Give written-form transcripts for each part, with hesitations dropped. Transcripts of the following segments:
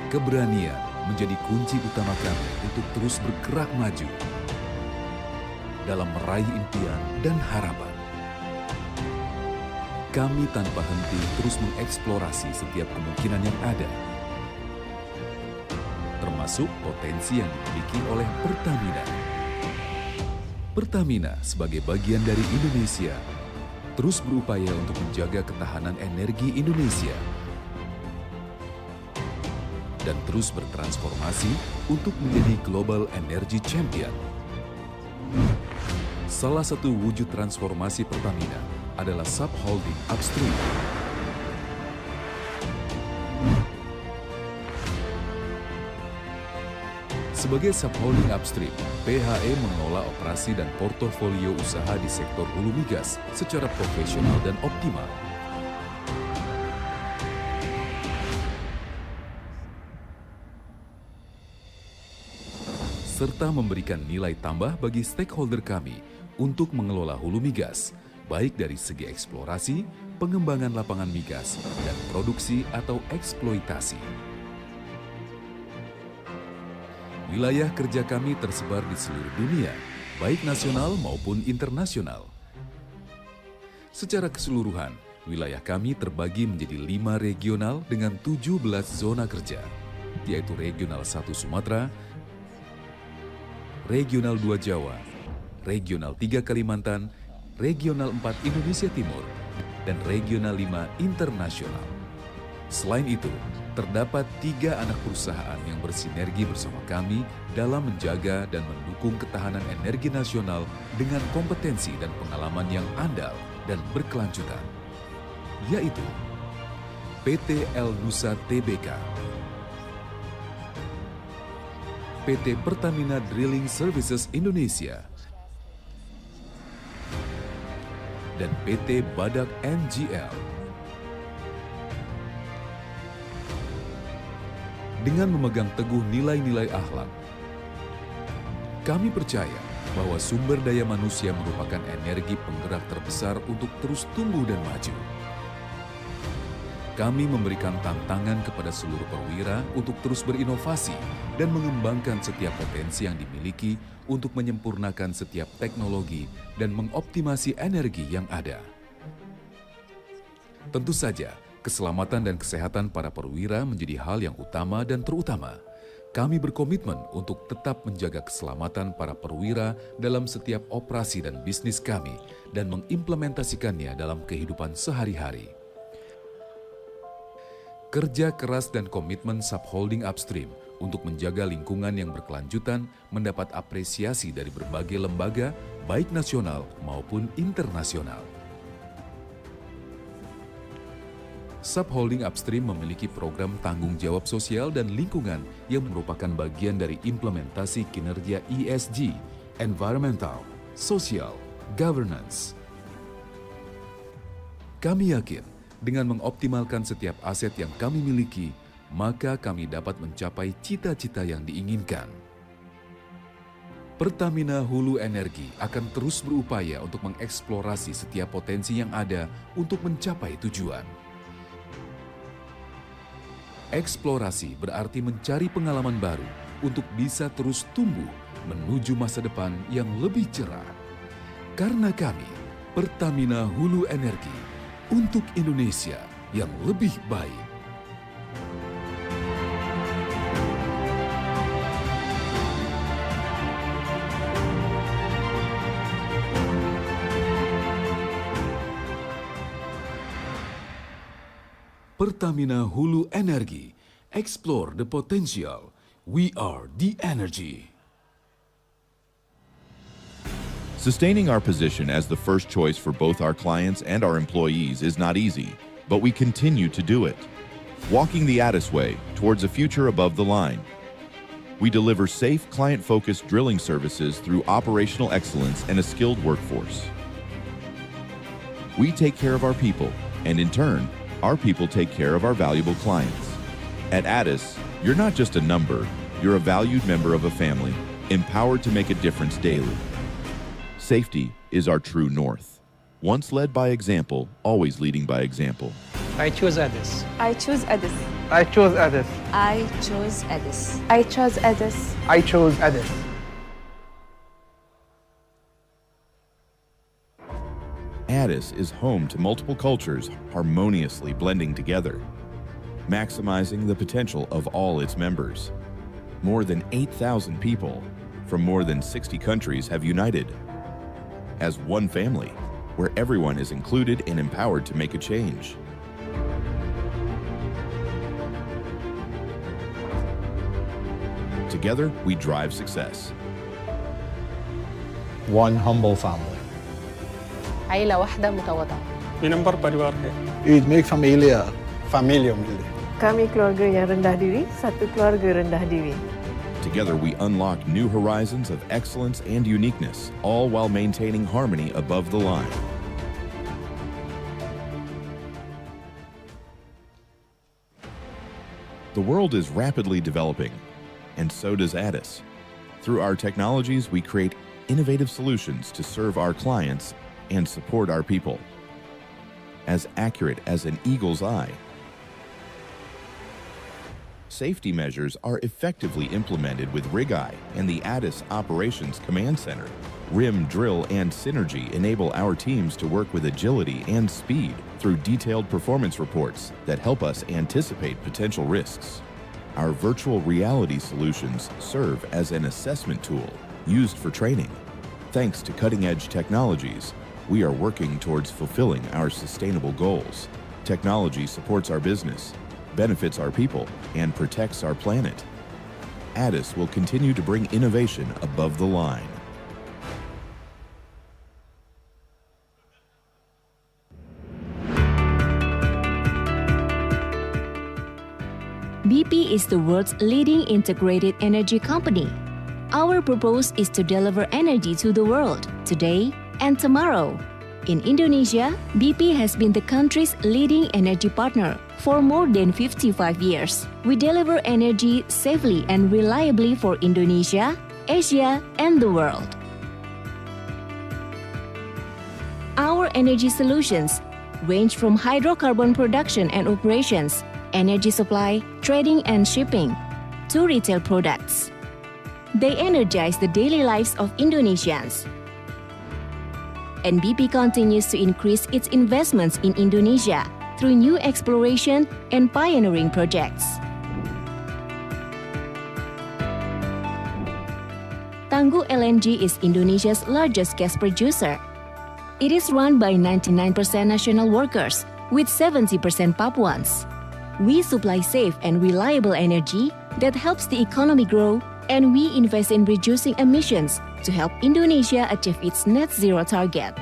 Keberanian menjadi kunci utama kami untuk terus bergerak maju dalam meraih impian dan harapan. Kami tanpa henti terus mengeksplorasi setiap kemungkinan yang ada, termasuk potensi yang dimiliki oleh Pertamina. Pertamina sebagai bagian dari Indonesia terus berupaya untuk menjaga ketahanan energi Indonesia dan terus bertransformasi untuk menjadi Global Energy Champion. Salah satu wujud transformasi Pertamina adalah subholding upstream. Sebagai subholding upstream, PHE mengelola operasi dan portofolio usaha di sektor hulu migas secara profesional dan optimal. Serta memberikan nilai tambah bagi stakeholder kami untuk mengelola hulu migas, baik dari segi eksplorasi, pengembangan lapangan migas, dan produksi atau eksploitasi. Wilayah kerja kami tersebar di seluruh dunia, baik nasional maupun internasional. Secara keseluruhan, wilayah kami terbagi menjadi 5 regional dengan 17 zona kerja, yaitu Regional 1 Sumatera, Regional 2 Jawa, Regional 3 Kalimantan, Regional 4 Indonesia Timur, dan Regional 5 Internasional. Selain itu, terdapat 3 anak perusahaan yang bersinergi bersama kami dalam menjaga dan mendukung ketahanan energi nasional dengan kompetensi dan pengalaman yang andal dan berkelanjutan, yaitu PT El Nusa Tbk, PT Pertamina Drilling Services Indonesia, dan PT Badak NGL. Dengan memegang teguh nilai-nilai akhlak, kami percaya bahwa sumber daya manusia merupakan energi penggerak terbesar untuk terus tumbuh dan maju. Kami memberikan tantangan kepada seluruh perwira untuk terus berinovasi dan mengembangkan setiap potensi yang dimiliki untuk menyempurnakan setiap teknologi dan mengoptimasi energi yang ada. Tentu saja, keselamatan dan kesehatan para perwira menjadi hal yang utama dan terutama. Kami berkomitmen untuk tetap menjaga keselamatan para perwira dalam setiap operasi dan bisnis kami dan mengimplementasikannya dalam kehidupan sehari-hari. Kerja keras dan komitmen subholding upstream untuk menjaga lingkungan yang berkelanjutan mendapat apresiasi dari berbagai lembaga, baik nasional maupun internasional. Subholding upstream memiliki program tanggung jawab sosial dan lingkungan yang merupakan bagian dari implementasi kinerja ESG, Environmental, Social, Governance. Kami yakin dengan mengoptimalkan setiap aset yang kami miliki, maka kami dapat mencapai cita-cita yang diinginkan. Pertamina Hulu Energi akan terus berupaya untuk mengeksplorasi setiap potensi yang ada untuk mencapai tujuan. Eksplorasi berarti mencari pengalaman baru untuk bisa terus tumbuh menuju masa depan yang lebih cerah. Karena kami, Pertamina Hulu Energi, untuk Indonesia yang lebih baik. Pertamina Hulu Energi, explore the potential. We are the energy. Sustaining our position as the first choice for both our clients and our employees is not easy, but we continue to do it. Walking the Addis way towards a future above the line. We deliver safe, client-focused drilling services through operational excellence and a skilled workforce. We take care of our people, and in turn, our people take care of our valuable clients. At Addis, you're not just a number, you're a valued member of a family, empowered to make a difference daily. Safety is our true north. Once led by example, always leading by example. I choose Addis. I choose Addis. I chose Addis. I chose Addis. I chose Addis. I chose Addis. Addis is home to multiple cultures harmoniously blending together, maximizing the potential of all its members. More than 8,000 people from more than 60 countries have united as one family, where everyone is included and empowered to make a change. Together, we drive success. One humble family. عيلة واحدة متواضعة. Minambar pariwar hai. It makes familia. Family umili. Kami keluarga yang rendah diri, satu keluarga rendah diri. Together, we unlock new horizons of excellence and uniqueness, all while maintaining harmony above the line. The world is rapidly developing, and so does Addis. Through our technologies, we create innovative solutions to serve our clients and support our people. As accurate as an eagle's eye, safety measures are effectively implemented with RigEye and the Addis Operations Command Center. RIM, Drill, and Synergy enable our teams to work with agility and speed through detailed performance reports that help us anticipate potential risks. Our virtual reality solutions serve as an assessment tool used for training. Thanks to cutting-edge technologies, we are working towards fulfilling our sustainable goals. Technology supports our business, benefits our people, and protects our planet. Addis will continue to bring innovation above the line. BP is the world's leading integrated energy company. Our purpose is to deliver energy to the world today and tomorrow. In Indonesia, BP has been the country's leading energy partner for more than 55 years. We deliver energy safely and reliably for Indonesia, Asia, and the world. Our energy solutions range from hydrocarbon production and operations, energy supply, trading and shipping, to retail products. They energize the daily lives of Indonesians. And BP continues to increase its investments in Indonesia through new exploration and pioneering projects. Tangguh LNG is Indonesia's largest gas producer. It is run by 99% national workers, with 70% Papuans. We supply safe and reliable energy that helps the economy grow, and we invest in reducing emissions to help Indonesia achieve its net zero target.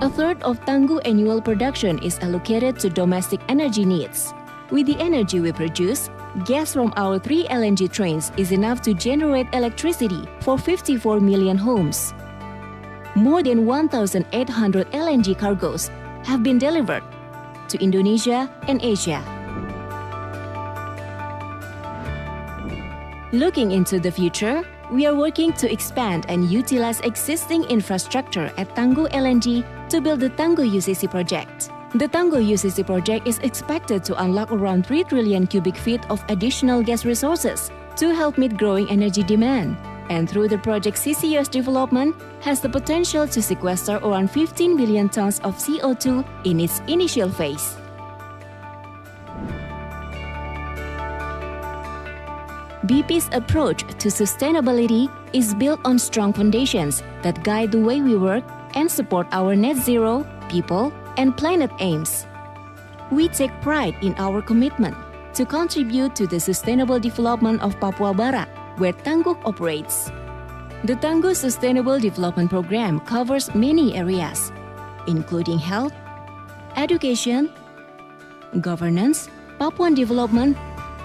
A third of Tangguh annual production is allocated to domestic energy needs. With the energy we produce, gas from our 3 LNG trains is enough to generate electricity for 54 million homes. More than 1,800 LNG cargoes have been delivered to Indonesia and Asia. Looking into the future, we are working to expand and utilize existing infrastructure at Tangguh LNG to build the Tangguh UCC project. The Tangguh UCC project is expected to unlock around 3 trillion cubic feet of additional gas resources to help meet growing energy demand. And through the project, CCUS development has the potential to sequester around 15 million tons of CO2 in its initial phase. BP's approach to sustainability is built on strong foundations that guide the way we work and support our net zero, people, and planet aims. We take pride in our commitment to contribute to the sustainable development of Papua Barat, where Tangguh operates. The Tangguh Sustainable Development Program covers many areas, including health, education, governance, Papuan development,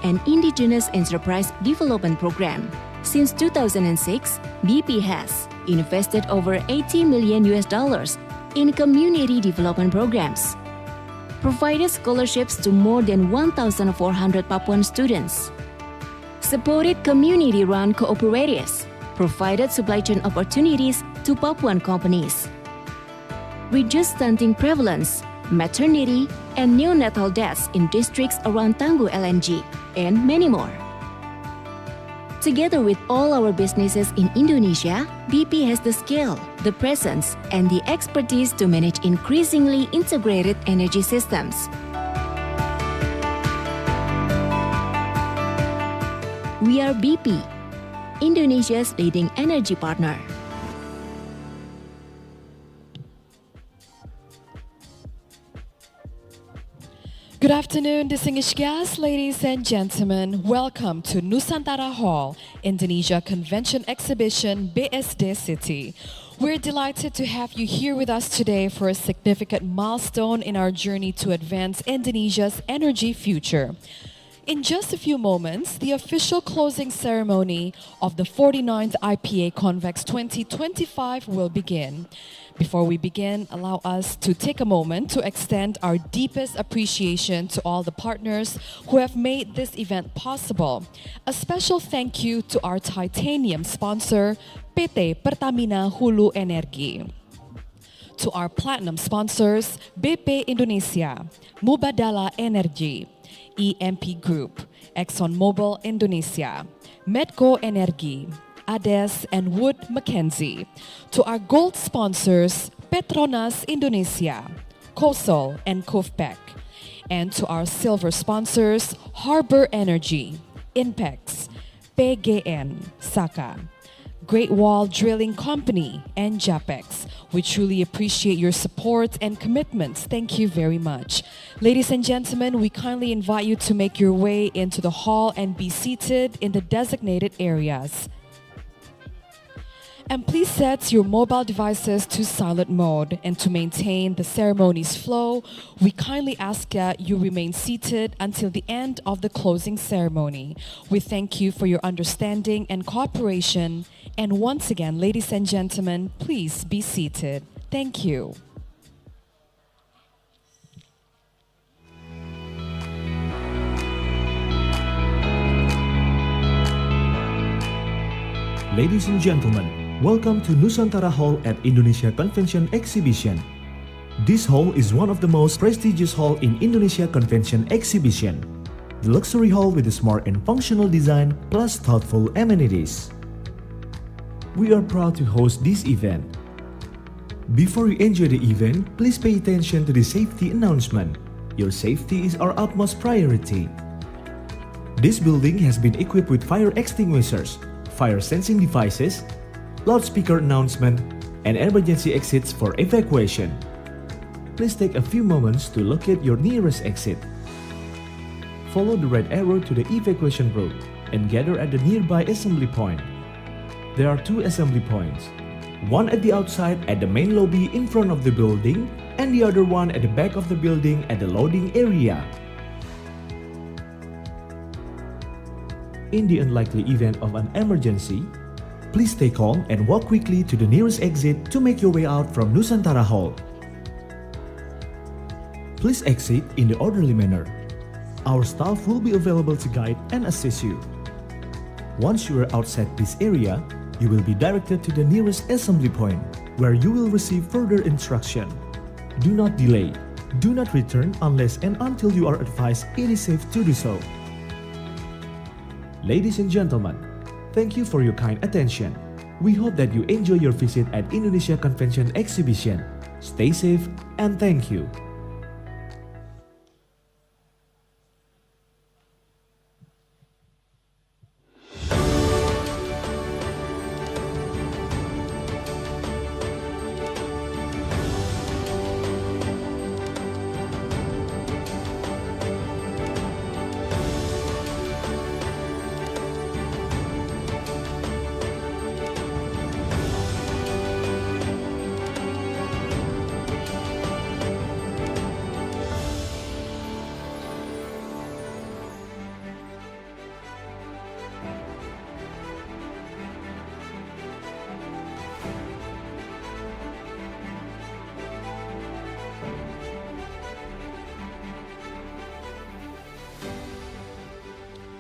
and Indigenous Enterprise Development Program. Since 2006, BP has invested over $80 million in community development programs, provided scholarships to more than 1,400 Papuan students, supported community-run cooperatives, provided supply chain opportunities to Papuan companies, reduced stunting prevalence maternity, and neonatal deaths in districts around Tangguh LNG, and many more. Together with all our businesses in Indonesia, BP has the scale, the presence, and the expertise to manage increasingly integrated energy systems. We are BP, Indonesia's leading energy partner. Good afternoon, distinguished guests, ladies and gentlemen. Welcome to Nusantara Hall, Indonesia Convention Exhibition, BSD City. We're delighted to have you here with us today for a significant milestone in our journey to advance Indonesia's energy future. In just a few moments, the official closing ceremony of the 49th IPA Convex 2025 will begin. Before we begin, allow us to take a moment to extend our deepest appreciation to all the partners who have made this event possible. A special thank you to our titanium sponsor, PT Pertamina Hulu Energi. To our platinum sponsors, BP Indonesia, Mubadala Energy, EMP Group, ExxonMobil Indonesia, Medco Energi, ADES, and Wood Mackenzie. To our gold sponsors, Petronas Indonesia, Kosol, and Kofpek. And to our silver sponsors, Harbor Energy, Inpex, PGN, Saka, Great Wall Drilling Company, and JAPEX. We truly appreciate your support and commitments. Thank you very much. Ladies and gentlemen, we kindly invite you to make your way into the hall and be seated in the designated areas. And please set your mobile devices to silent mode. And to maintain the ceremony's flow, we kindly ask that you remain seated until the end of the closing ceremony. We thank you for your understanding and cooperation. And once again, ladies and gentlemen, please be seated. Thank you. Ladies and gentlemen, welcome to Nusantara Hall at Indonesia Convention Exhibition. This hall is one of the most prestigious hall in Indonesia Convention Exhibition. The luxury hall with a smart and functional design plus thoughtful amenities. We are proud to host this event. Before you enjoy the event, please pay attention to the safety announcement. Your safety is our utmost priority. This building has been equipped with fire extinguishers, fire sensing devices, loudspeaker announcement, and emergency exits for evacuation. Please take a few moments to locate your nearest exit. Follow the red arrow to the evacuation route and gather at the nearby assembly point. There are two assembly points, one at the outside at the main lobby in front of the building and the other one at the back of the building at the loading area. In the unlikely event of an emergency, please stay calm and walk quickly to the nearest exit to make your way out from Nusantara Hall. Please exit in the orderly manner. Our staff will be available to guide and assist you. Once you are outside this area, you will be directed to the nearest assembly point, where you will receive further instruction. Do not delay. Do not return unless and until you are advised it is safe to do so. Ladies and gentlemen, thank you for your kind attention. We hope that you enjoy your visit at Indonesia Convention Exhibition. Stay safe and thank you.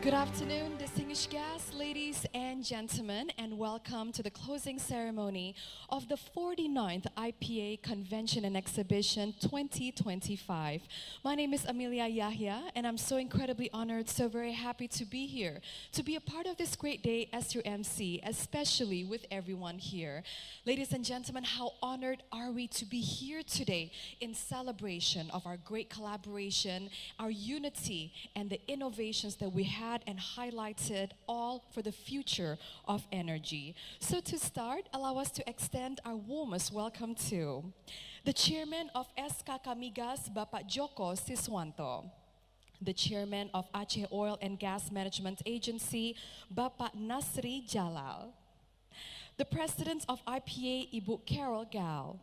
Good afternoon, distinguished guests, ladies and gentlemen, and welcome to the closing ceremony of the 49th IPA Convention and Exhibition 2025. My name is Amelia Yahya, and I'm so incredibly honored, so very happy to be here, to be a part of this great day as your MC, especially with everyone here. Ladies and gentlemen, how honored are we to be here today in celebration of our great collaboration, our unity, and the innovations that we have and highlighted, all for the future of energy. So to start, allow us to extend our warmest welcome to the chairman of SKK Migas, Bapak Joko Siswanto, the chairman of Aceh Oil and Gas Management Agency, Bapak Nasri Jalal, the president of IPA, Ibu Carol Gal,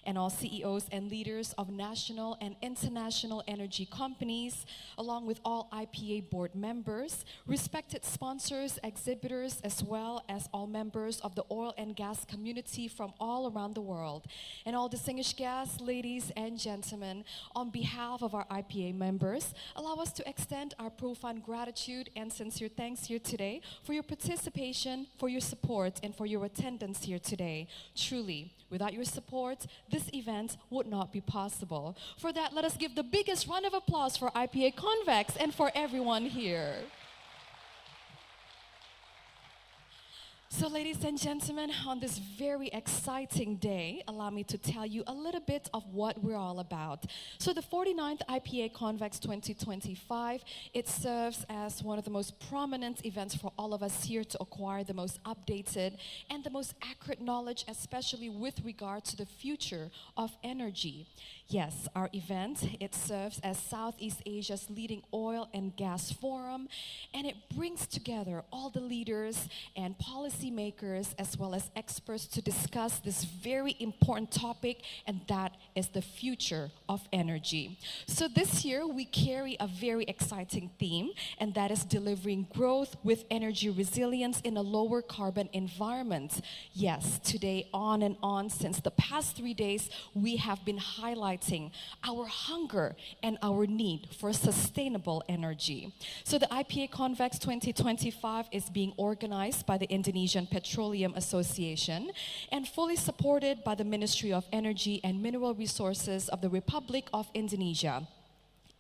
and all CEOs and leaders of national and international energy companies, along with all IPA board members, respected sponsors, exhibitors, as well as all members of the oil and gas community from all around the world, and all distinguished guests, ladies and gentlemen, on behalf of our IPA members, allow us to extend our profound gratitude and sincere thanks here today for your participation, for your support, and for your attendance here today. Truly, without your support, this event would not be possible. For that, let us give the biggest round of applause for IPA Convex and for everyone here. So ladies and gentlemen, on this very exciting day, allow me to tell you a little bit of what we're all about. So the 49th IPA Convex 2025, it serves as one of the most prominent events for all of us here to acquire the most updated and the most accurate knowledge, especially with regard to the future of energy. Yes, our event, it serves as Southeast Asia's leading oil and gas forum, and it brings together all the leaders and policymakers as well as experts to discuss this very important topic, and that is the future of energy. So this year we carry a very exciting theme, and that is delivering growth with energy resilience in a lower carbon environment. Yes, today on and on, since the past 3 days, we have been highlighting our hunger and our need for sustainable energy. So the IPA Convex 2025 is being organized by the Indonesian Petroleum Association and fully supported by the Ministry of Energy and Mineral Resources of the Republic of Indonesia,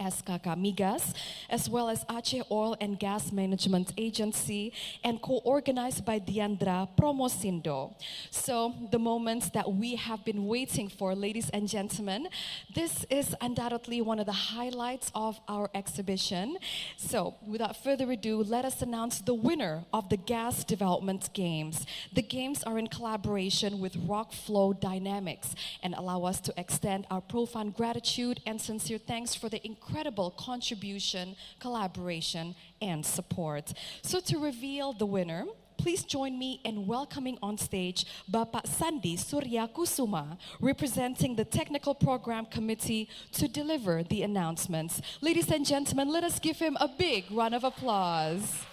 SKK Migas, as well as Aceh Oil and Gas Management Agency, and co-organized by Diandra Promosindo. So the moments that we have been waiting for, ladies and gentlemen, this is undoubtedly one of the highlights of our exhibition. So without further ado, let us announce the winner of the Gas Development Games. The games are in collaboration with Rock Flow Dynamics and allow us to extend our profound gratitude and sincere thanks for the incredible contribution, collaboration, and support. So to reveal the winner, please join me in welcoming on stage Bapak Sandi Surya Kusuma, representing the Technical Program Committee, to deliver the announcements. Ladies and gentlemen, let us give him a big round of applause.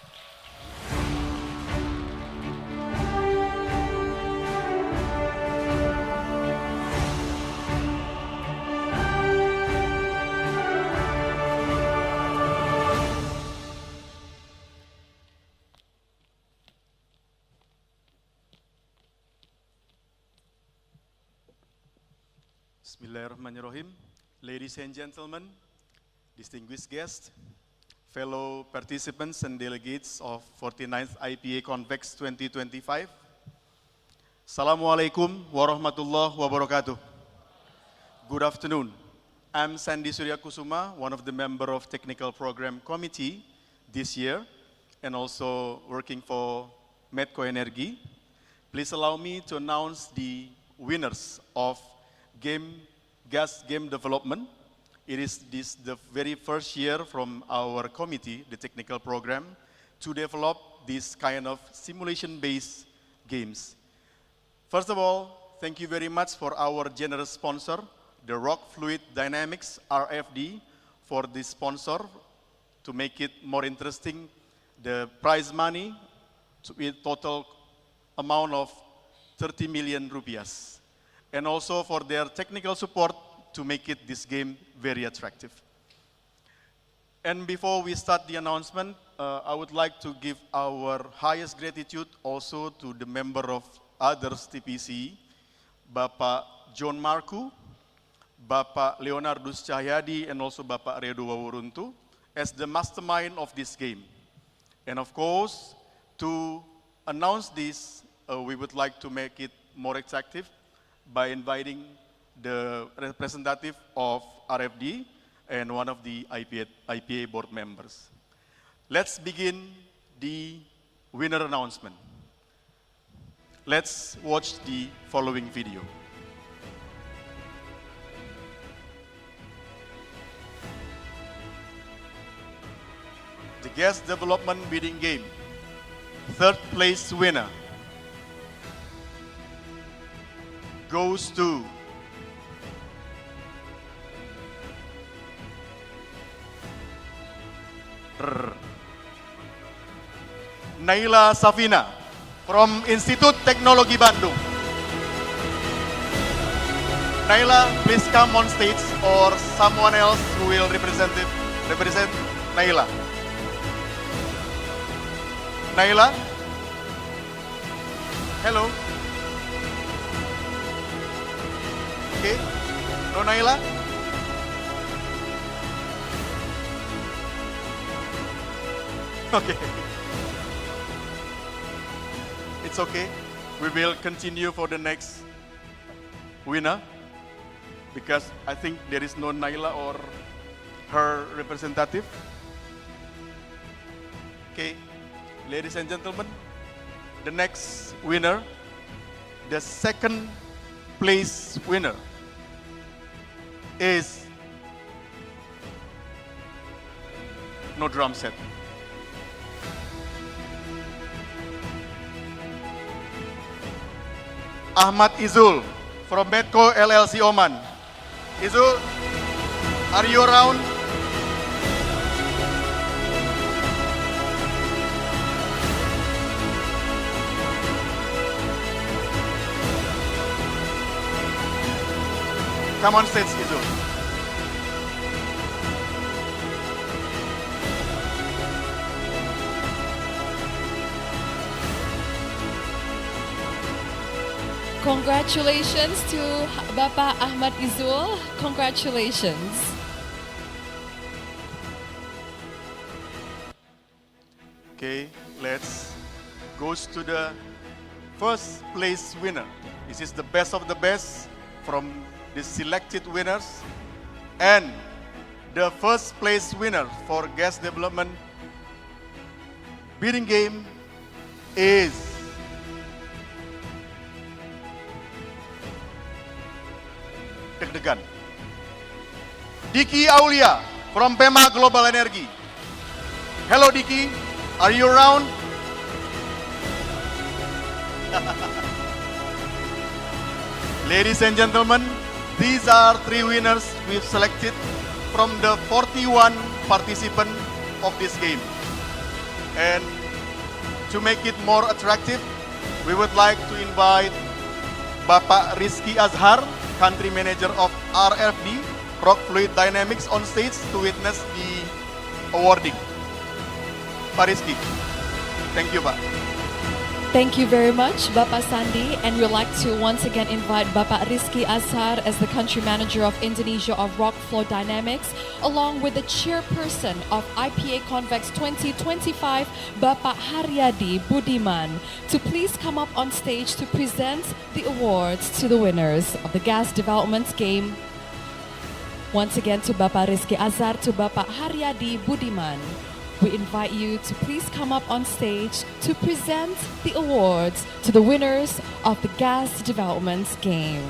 Bismillahirrahmanirrahim. Ladies and gentlemen, distinguished guests, fellow participants and delegates of 49th IPA Convex 2025. Assalamualaikum warahmatullahi wabarakatuh. Good afternoon. I'm Sandi Surya Kusuma, one of the members of Technical Program Committee this year, and also working for Medco Energy. Please allow me to announce the winners of gas game development. It is the very first year from our committee, the technical program, to develop this kind of simulation-based games. First of all, thank you very much for our generous sponsor, the Rock Fluid Dynamics, RFD, for this sponsor to make it more interesting. The prize money with total amount of 30 million rupiahs. And also for their technical support to make this game very attractive. And before we start the announcement, I would like to give our highest gratitude also to the member of others TPC, Bapak John Marku, Bapak Leonardus Cahyadi, and also Bapak Redo Wawuruntu as the mastermind of this game. And of course, to announce this, we would like to make it more attractive by inviting the representative of RFD and one of the IPA board members. Let's begin the winner announcement. Let's watch the following video. The Guest Development Bidding Game, third place winner goes to Naila Safina from Institut Teknologi Bandung. Naila, please come on stage, or someone else who will represent Naila. Naila? Hello? Okay, no Naila? Okay. It's okay. We will continue for the next winner because I think there is no Naila or her representative. Okay, ladies and gentlemen, the next winner, the second place winner is no drum set. Ahmad Izul from Medco LLC Oman. Izul, are you around? Come on stage, Izul. Congratulations to Bapak Ahmad Izul. Congratulations. Okay, let's go to the first place winner. This is the best of the best from the selected winners. And the first place winner for guest development bidding game is deg-degan. Diki Aulia from Pema Global Energy. Hello Diki, are you around? Ladies and gentlemen, these are three winners we've selected from the 41 participants of this game. And to make it more attractive, we would like to invite Bapak Rizky Azhar, Country Manager of RFD, Rock Fluid Dynamics, on stage to witness the awarding. Pak Rizky, thank you Pak. Thank you very much, Bapak Sandi, and we'd like to once again invite Bapak Rizky Azhar as the Country Manager of Indonesia of Rock Flow Dynamics, along with the Chairperson of IPA Convex 2025, Bapak Haryadi Budiman, to please come up on stage to present the awards to the winners of the Gas Development Game. Once again to Bapak Rizky Azhar, to Bapak Haryadi Budiman, we invite you to please come up on stage to present the awards to the winners of the Gas Development Game.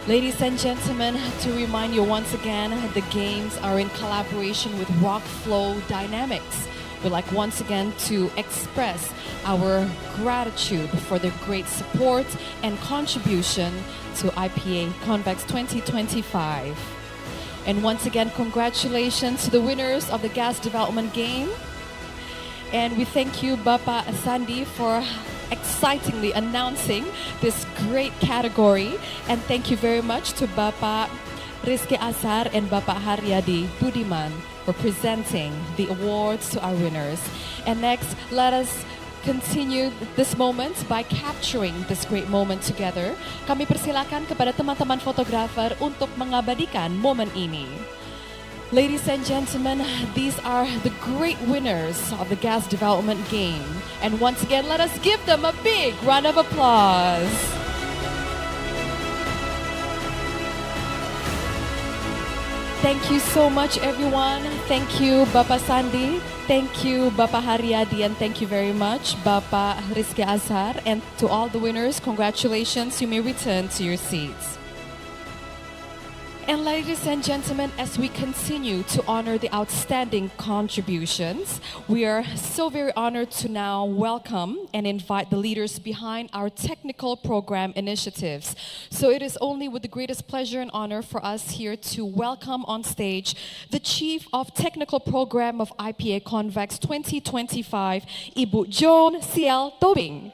Ladies and gentlemen, to remind you once again, the games are in collaboration with Rock Flow Dynamics. We'd like once again to express our gratitude for their great support and contribution to IPA Convex 2025. And once again, congratulations to the winners of the Gas Development Game. And we thank you, Bapak Sandi, for excitingly announcing this great category. And thank you very much to Bapak Rizky Azhar and Bapak Haryadi Budiman for presenting the awards to our winners. And next, let us continue this moment by capturing this great moment together. Kami persilakan kepada teman-teman fotografer untuk mengabadikan momen ini. Ladies and gentlemen, these are the great winners of the Gas Development Game. And once again, let us give them a big round of applause. Thank you so much, everyone. Thank you, Bapak Sandi. Thank you, Bapak Haryadi, and thank you very much, Bapak Rizky Azhar. And to all the winners, congratulations. You may return to your seats. And ladies and gentlemen, as we continue to honor the outstanding contributions, we are so very honored to now welcome and invite the leaders behind our technical program initiatives. So it is only with the greatest pleasure and honor for us here to welcome on stage the Chief of Technical Program of IPA Convex 2025, Ibu Joan C.L. Tobing,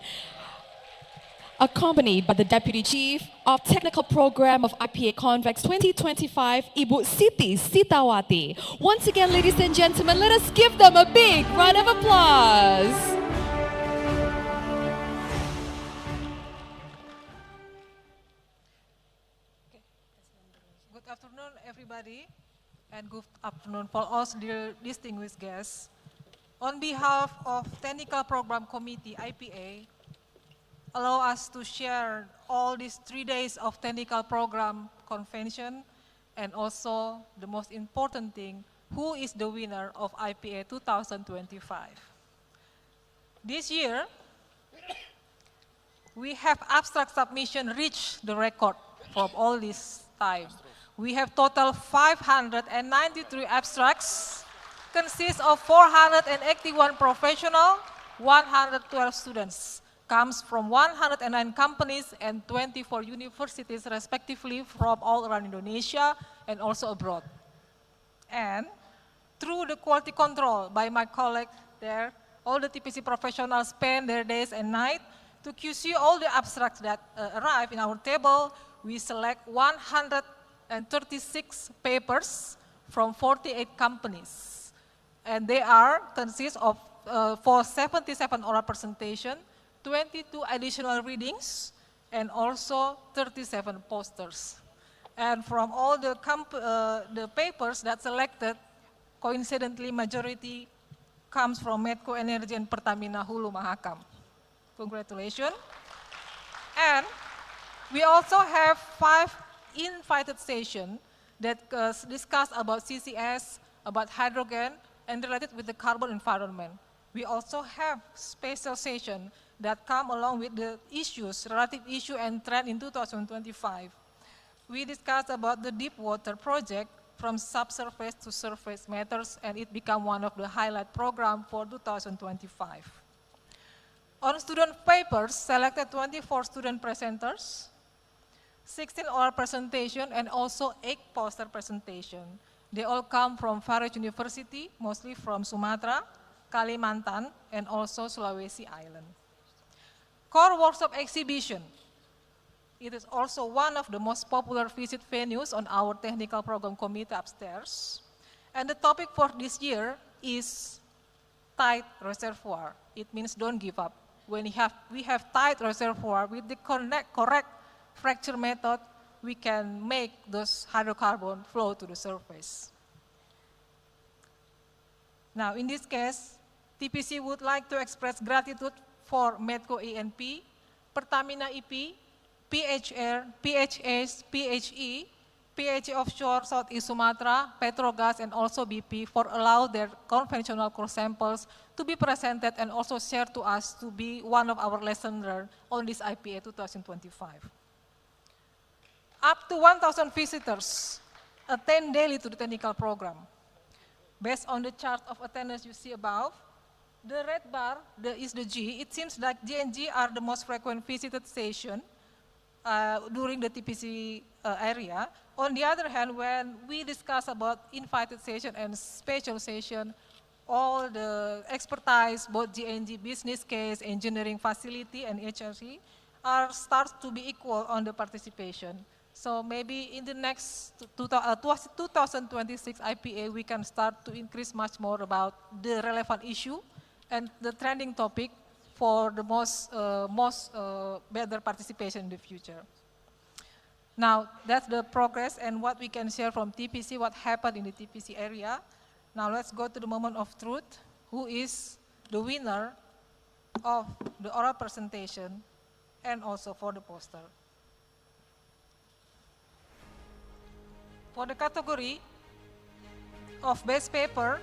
accompanied by the Deputy Chief of Technical Program of IPA Convex 2025, Ibu Siti Sitawati. Once again, ladies and gentlemen, let us give them a big round of applause. Good afternoon, everybody, and good afternoon for all dear distinguished guests. On behalf of Technical Program Committee, IPA, allow us to share all these 3 days of technical program convention, and also the most important thing, who is the winner of IPA 2025. This year, we have abstract submission reached the record from all this time. We have total 593 abstracts, consists of 481 professional, 112 students, comes from 109 companies and 24 universities respectively from all around Indonesia and also abroad. And through the quality control by my colleague there, all the TPC professionals spend their days and night to QC all the abstracts that arrive in our table. We select 136 papers from 48 companies. And they consist of for 77 oral presentation, 22 additional readings, and also 37 posters. And from all the papers that selected, coincidentally majority comes from Medco Energy and Pertamina Hulu Mahakam. Congratulations. And we also have 5 invited sessions that discuss about CCS, about hydrogen, and related with the carbon environment. We also have special session that come along with the issues, relative issue and trend in 2025. We discussed about the deep water project from subsurface to surface matters, and it became one of the highlight program for 2025. On student papers, selected 24 student presenters, 16 oral presentation, and also 8 poster presentation. They all come from various university, mostly from Sumatra, Kalimantan, and also Sulawesi Island. Core Workshop Exhibition. It is also one of the most popular visit venues on our technical program committee upstairs. And the topic for this year is tight reservoir. It means don't give up. When we have tight reservoir with the correct fracture method, we can make those hydrocarbon flow to the surface. Now, in this case, TPC would like to express gratitude for Medco ENP, Pertamina EP, PHR, PHS, PHE, PHE Offshore Southeast Sumatra, Petrogas, and also BP for allow their conventional core samples to be presented and also shared to us to be one of our lesson learned on this IPA 2025. Up to 1,000 visitors attend daily to the technical program. Based on the chart of attendance you see above, the red bar is the G. It seems like G and G are the most frequent visited session during the TPC area. On the other hand, when we discuss about invited session and special session, all the expertise, both GNG business case, engineering facility, and HRC starts to be equal on the participation. So maybe in the next 2026 IPA, we can start to increase much more about the relevant issue and the trending topic for the most better participation in the future. Now, that's the progress and what we can share from TPC, what happened in the TPC area. Now let's go to the moment of truth. Who is the winner of the oral presentation and also for the poster? For the category of Best Paper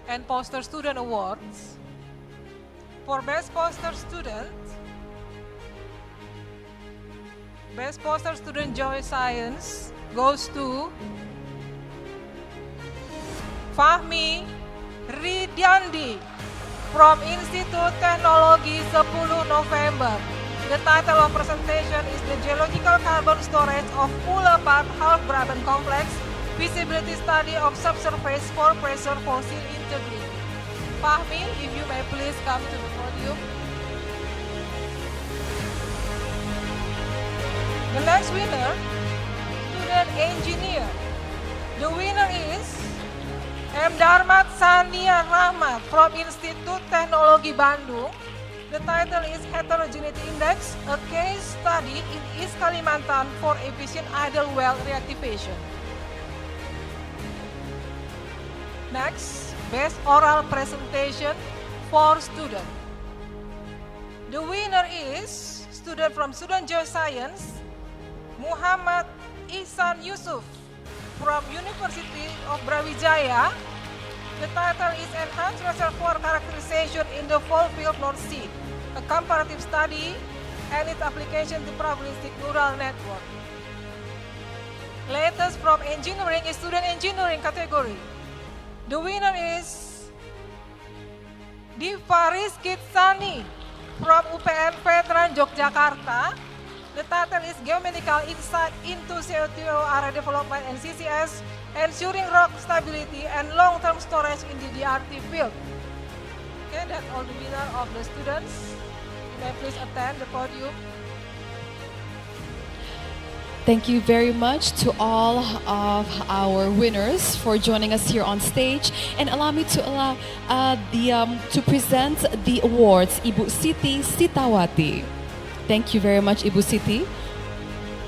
and Poster Student Awards, for Best Poster Student, Best Poster Student Geoscience goes to Fahmi Ridyandi from Institut Teknologi 10 November. The title of presentation is The Geological Carbon Storage of Poolapart Half-Brabant Complex, Feasibility Study of Subsurface Pore Pressure Fossil Integrity. Fahmi, if you may please come to the podium. The next winner, Student Engineer. The winner is M. Darmat Sania Rahmat from Institut Teknologi Bandung. The title is Heterogeneity Index, a case study in East Kalimantan for efficient idle well reactivation. Next, Best Oral Presentation for Student. The winner is student from Student Geoscience, Muhammad Ihsan Yusuf from University of Brawijaya. The title is Enhanced Reservoir Characterization in the Fulfield North Sea, a comparative study and its application to probabilistic neural network. Latest from engineering is student engineering category. The winner is Diva Rizkitsani from UPN Veteran Yogyakarta. The title is Geomedical Insight into CO2 Area Development and CCS, Ensuring Rock Stability and Long-Term Storage in the DRT Field. Okay, that's all the winner of the students. You may please attend the podium. Thank you very much to all of our winners for joining us here on stage, and allow me to present the awards. Ibu Siti Sitawati. Thank you very much, Ibu Siti,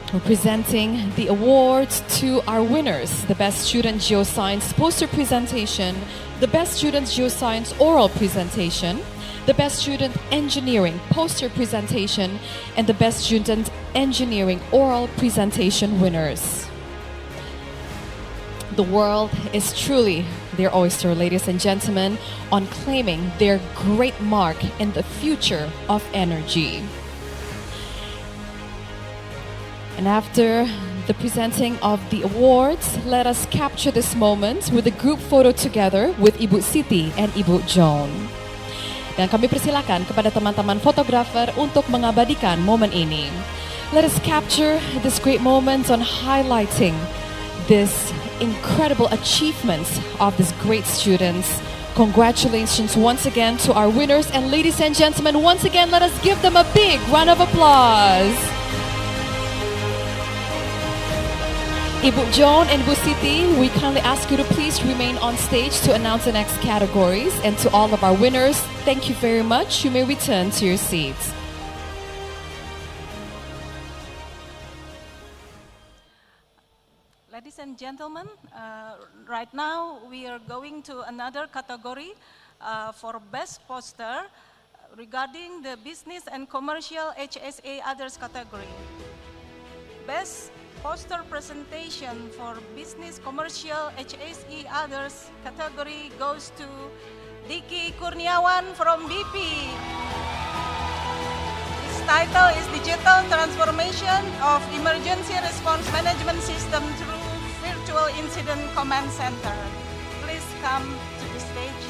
for presenting the awards to our winners: the Best Student Geoscience Poster Presentation, the Best Student Geoscience Oral Presentation, the Best Student Engineering Poster Presentation, and the Best Student Engineering Oral Presentation winners. The world is truly their oyster, ladies and gentlemen, on claiming their great mark in the future of energy. And after the presenting of the awards, let us capture this moment with a group photo together with Ibu Siti and Ibu Joan. Dan kami persilakan kepada teman-teman fotografer untuk mengabadikan momen ini. Let us capture this great moment on highlighting this incredible achievements of these great students. Congratulations once again to our winners, and ladies and gentlemen, once again, let us give them a big round of applause. Ibu Joan and Ibu Siti, we kindly ask you to please remain on stage to announce the next categories. And to all of our winners, thank you very much. You may return to your seats. Ladies and gentlemen, right now we are going to another category for Best Poster regarding the Business and Commercial HSA Others category. Best Poster Presentation for Business Commercial HSE Others category goes to Diki Kurniawan from BP. Its title is Digital Transformation of Emergency Response Management System through Virtual Incident Command Center. Please come to the stage.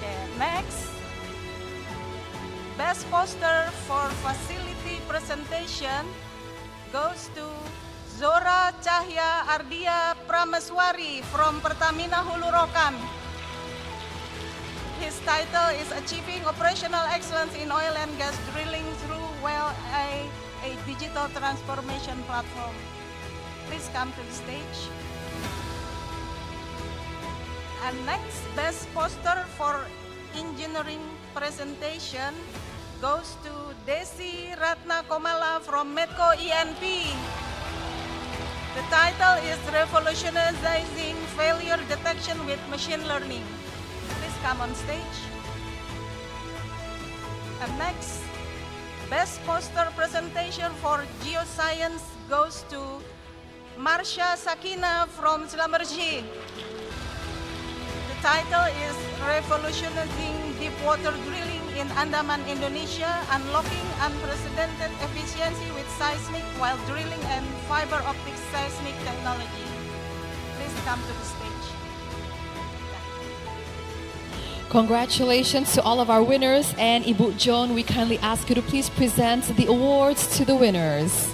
Okay, next. Best Poster for Facility Presentation goes to Zora Cahya Ardia Prameswari from Pertamina Hulu Rokan. His title is Achieving Operational Excellence in Oil and Gas Drilling through well a digital transformation platform. Please come to the stage. And next, best poster for engineering presentation goes to Desi Ratna Komala from Medco ENP. The title is Revolutionizing Failure Detection with Machine Learning. Please come on stage. And next, best poster presentation for geoscience goes to Marsha Sakina from Slamerji. The title is Revolutionizing Deep Water Drilling in Andaman, Indonesia, Unlocking Unprecedented Efficiency with Seismic while Drilling and Fiber Optic Seismic Technology. Please come to the stage. Congratulations to all of our winners, and Ibu Joan, we kindly ask you to please present the awards to the winners.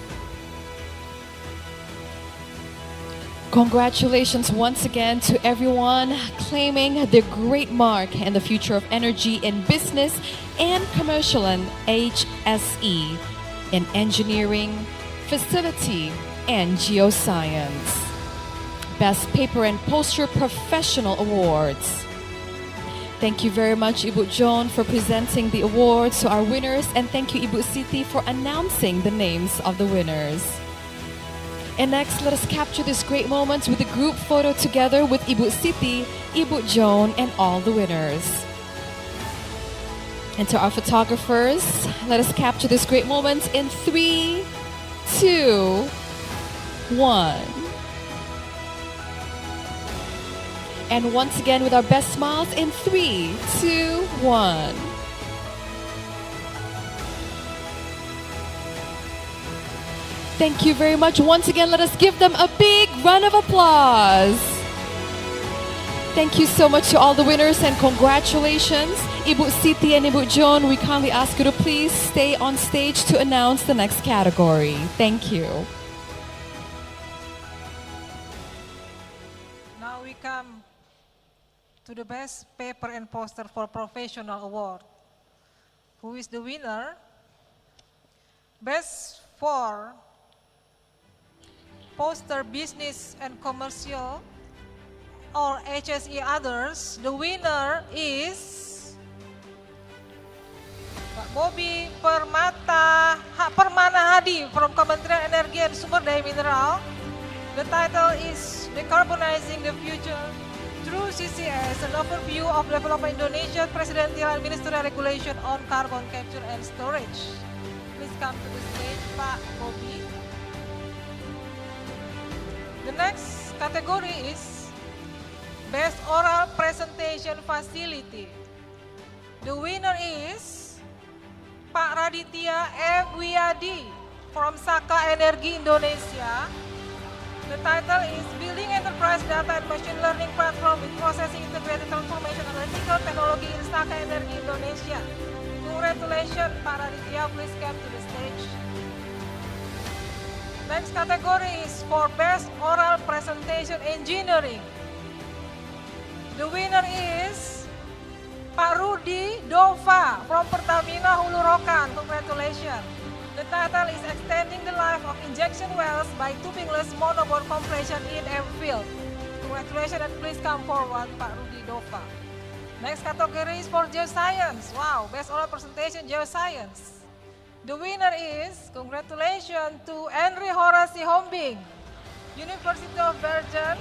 Congratulations once again to everyone claiming the great mark in the future of energy in business and commercial and HSE in engineering, facility, and geoscience. Best Paper and Poster Professional Awards. Thank you very much, Ibu Joan, for presenting the awards to our winners, and thank you, Ibu Siti, for announcing the names of the winners. And next, let us capture this great moment with a group photo together with Ibu Siti, Ibu Joan, and all the winners. And to our photographers, let us capture this great moment in 3, 2, 1. And once again with our best smiles in 3, 2, 1. Thank you very much. Once again, let us give them a big round of applause. Thank you so much to all the winners and congratulations. Ibu Siti and Ibu Joan, we kindly ask you to please stay on stage to announce the next category. Thank you. Now we come to the Best Paper and Poster for Professional Award. Who is the winner? Best for Poster Business and Commercial or HSE Others. The winner is Pak Bobi Permana Hadi from Kementerian Energi and Sumber Daya Mineral. The title is Decarbonizing the Future through CCS, an overview of development Indonesia Presidential and Ministerial Regulation on Carbon Capture and Storage. Please come to the stage, Pak Bobi. The next category is Best Oral Presentation Facility. The winner is Pak Raditya M. Wiyadi from Saka Energi Indonesia. The title is Building Enterprise Data and Machine Learning Platform with Processing Integrated Transformation Analytical Technology in Saka Energi Indonesia. Congratulations, Pak Raditya. Please come to the stage. Next category is for Best Oral Presentation Engineering. The winner is Pak Rudi Dova from Pertamina Hulu Rokan. Congratulations. The title is Extending the Life of Injection Wells by Tubingless Monobore Compression in Airfield. Congratulations and please come forward, Pak Rudi Dova. Next category is for Geoscience. Wow, Best Oral Presentation Geoscience. The winner is, congratulations to Henry Horace Hombing, University of Bergen.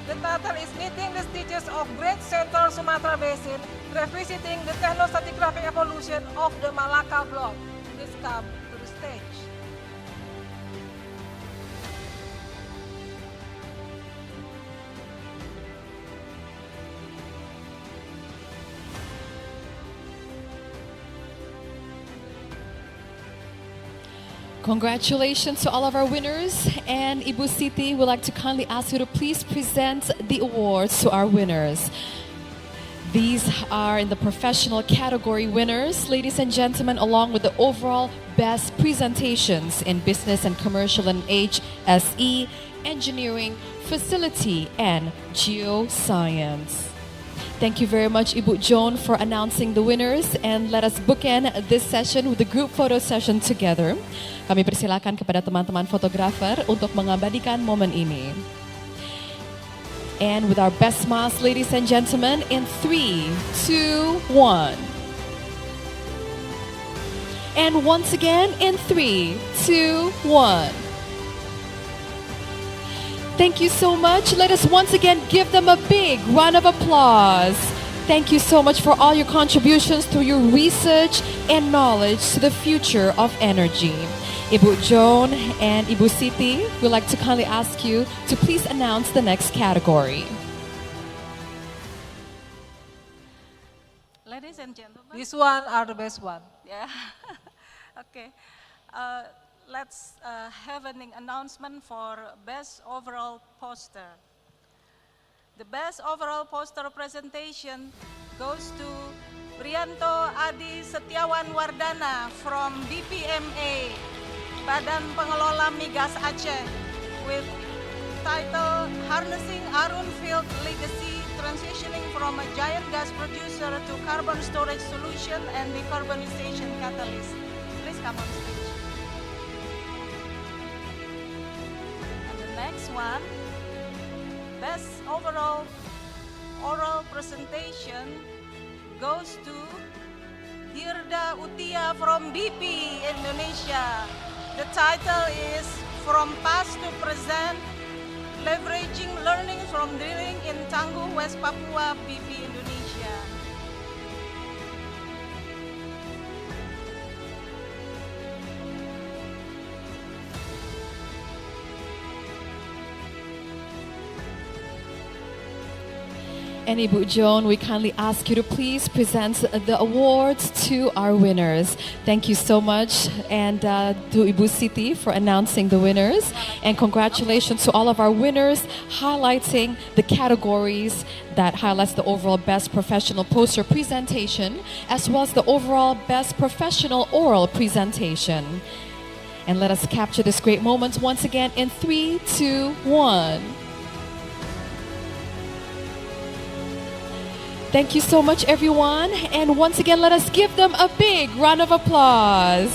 The title is Knitting the Stitches of Great Central Sumatra Basin, Revisiting the Technostratigraphic Evolution of the Malacca Block. Please come to the stage. Congratulations to all of our winners, and Ibu Siti would like to kindly ask you to please present the awards to our winners. These are in the professional category winners, ladies and gentlemen, along with the overall best presentations in business and commercial and HSE, engineering, facility, and geoscience. Thank you very much, Ibu Joan, for announcing the winners, and let us bookend this session with the group photo session together. Kami persilakan kepada teman-teman fotografer untuk mengabadikan momen ini. And with our best smiles, ladies and gentlemen, in 3, 2, 1. And once again, in 3, 2, 1. Thank you so much. Let us once again give them a big round of applause. Thank you so much for all your contributions through your research and knowledge to the future of energy. Ibu Joan and Ibu Siti, we'd like to kindly ask you to please announce the next category. Ladies and gentlemen. This one are the best one. Yeah. Okay. Let's have an announcement for best overall poster. The best overall poster presentation goes to Brianto Adi Setiawan Wardana from BPMA, Badan Pengelola Migas Aceh, with title Harnessing Arun Field Legacy, Transitioning from a Giant Gas Producer to Carbon Storage Solution and Decarbonization Catalyst. Please come on stage. And the next one, best overall oral presentation goes to Dirda Utia from BP Indonesia. The title is From Past to Present, Leveraging Learnings from Drilling in Tangguh, West Papua, BP Indonesia. And Ibu Joan, we kindly ask you to please present the awards to our winners. Thank you so much, and to Ibu Siti for announcing the winners. And congratulations to all of our winners, highlighting the categories that highlights the overall best professional poster presentation, as well as the overall best professional oral presentation. And let us capture this great moment once again in 3, 2, 1. Thank you so much, everyone. And once again, let us give them a big round of applause.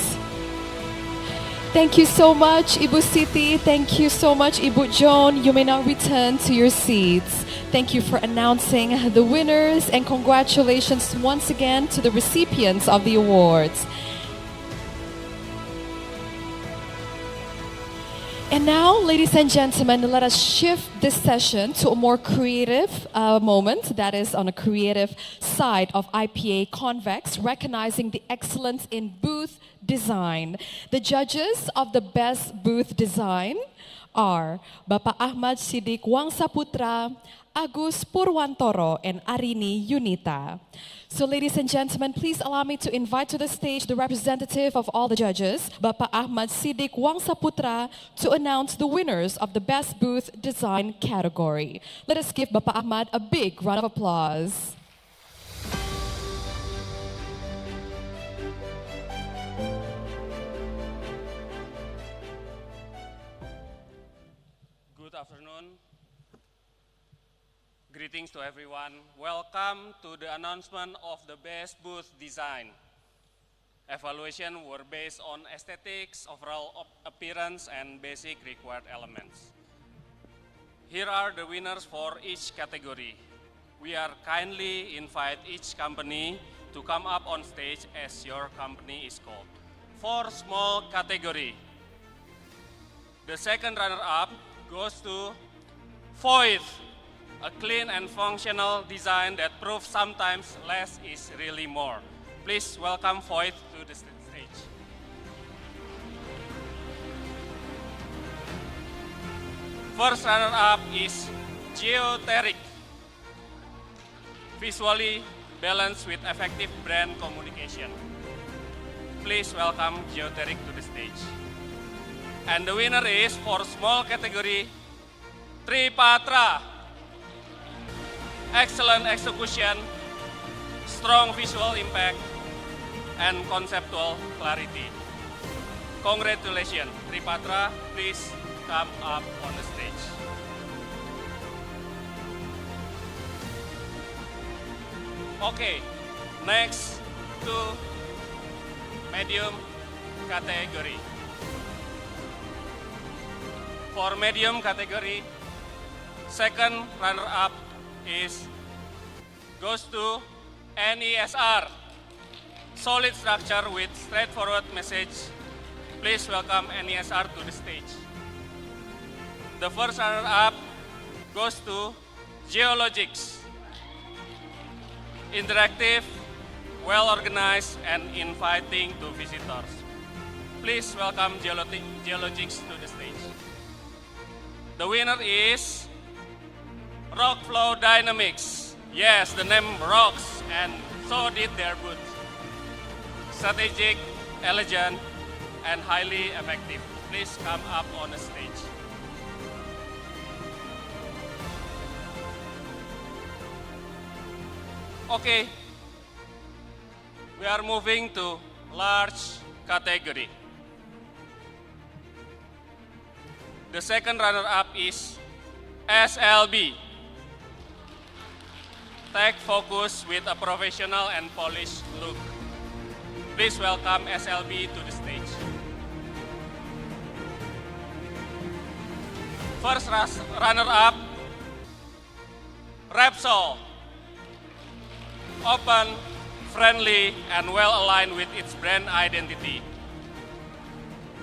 Thank you so much, Ibu Siti. Thank you so much, Ibu Joan. You may now return to your seats. Thank you for announcing the winners, and congratulations once again to the recipients of the awards. And now, ladies and gentlemen, let us shift this session to a more creative moment, that is on a creative side of IPA Convex, recognizing the excellence in booth design. The judges of the best booth design are Bapak Ahmad Siddiq Wangsaputra, Agus Purwantoro, and Arini Yunita. So ladies and gentlemen, please allow me to invite to the stage the representative of all the judges, Bapak Ahmad Siddiq Wangsaputra, to announce the winners of the Best Booth Design category. Let us give Bapak Ahmad a big round of applause. Good afternoon. Greetings to everyone. Welcome to the announcement of the Best Booth Design. Evaluation were based on aesthetics, overall appearance, and basic required elements. Here are the winners for each category. We are kindly invite each company to come up on stage as your company is called. For small category, the second runner-up goes to Voith, a clean and functional design that proves sometimes less is really more. Please welcome Voith to the stage. First runner-up is Geoteric, visually balanced with effective brand communication. Please welcome Geoteric to the stage. And the winner is, for small category, Tripatra. Excellent execution, strong visual impact, and conceptual clarity. Congratulations, Tripatra, please come up on the stage. Okay, next to medium category. For medium category, second runner-up goes to NESR. Solid structure with straightforward message. Please welcome NESR to the stage. The first runner-up goes to Geologics. Interactive, well-organized, and inviting to visitors. Please welcome Geologics to the stage. The winner is Rockflow Dynamics. Yes, the name rocks, and so did their booth. Strategic, elegant, and highly effective. Please come up on the stage. Okay, we are moving to large category. The second runner-up is SLB. Tech focus with a professional and polished look. Please welcome SLB to the stage. First runner-up, Repsol. Open, friendly, and well-aligned with its brand identity.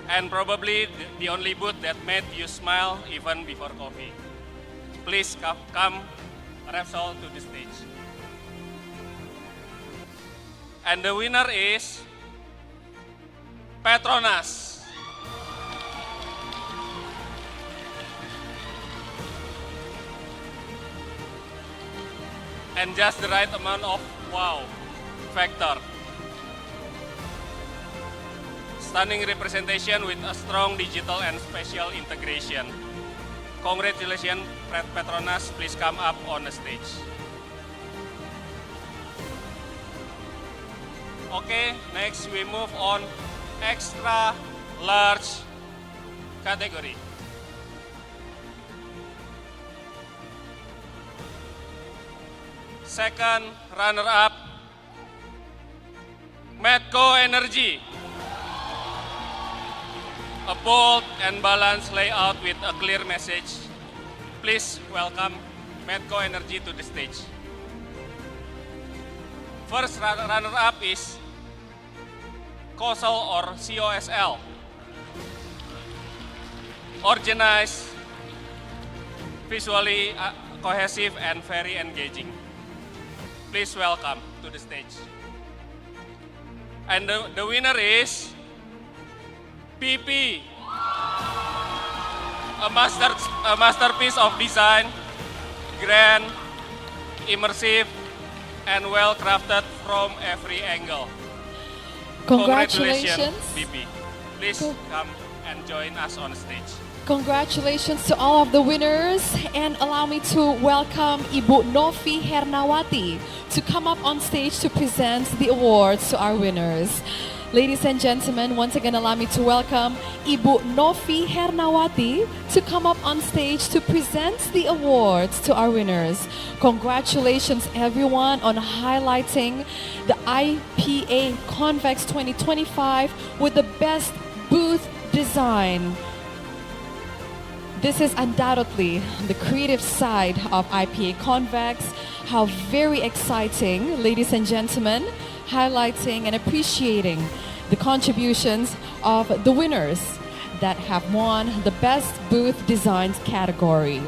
And probably the only booth that made you smile even before coffee. Please come Repsol to the stage. And the winner is Petronas. And just the right amount of wow factor. Stunning representation with a strong digital and spatial integration. Congratulations, Petronas. Please come up on the stage. Okay, next we move on extra large category. Second runner-up, Medco Energy. A bold and balanced layout with a clear message. Please welcome Medco Energy to the stage. First runner-up is COSL or COSL. Organized, visually cohesive, and very engaging. Please welcome to the stage. And the winner is PP. A masterpiece of design, grand, immersive, and well-crafted from every angle. Congratulations. PP. Please come and join us on stage. Congratulations to all of the winners, and allow me to welcome Ibu Novi Hernawati to come up on stage to present the awards to our winners. Ladies and gentlemen, once again allow me to welcome Ibu Novi Hernawati to come up on stage to present the awards to our winners. Congratulations everyone on highlighting the IPA Convex 2025 with the best booth design. This is undoubtedly the creative side of IPA Convex. How very exciting, ladies and gentlemen, highlighting and appreciating the contributions of the winners that have won the Best Booth Designs category.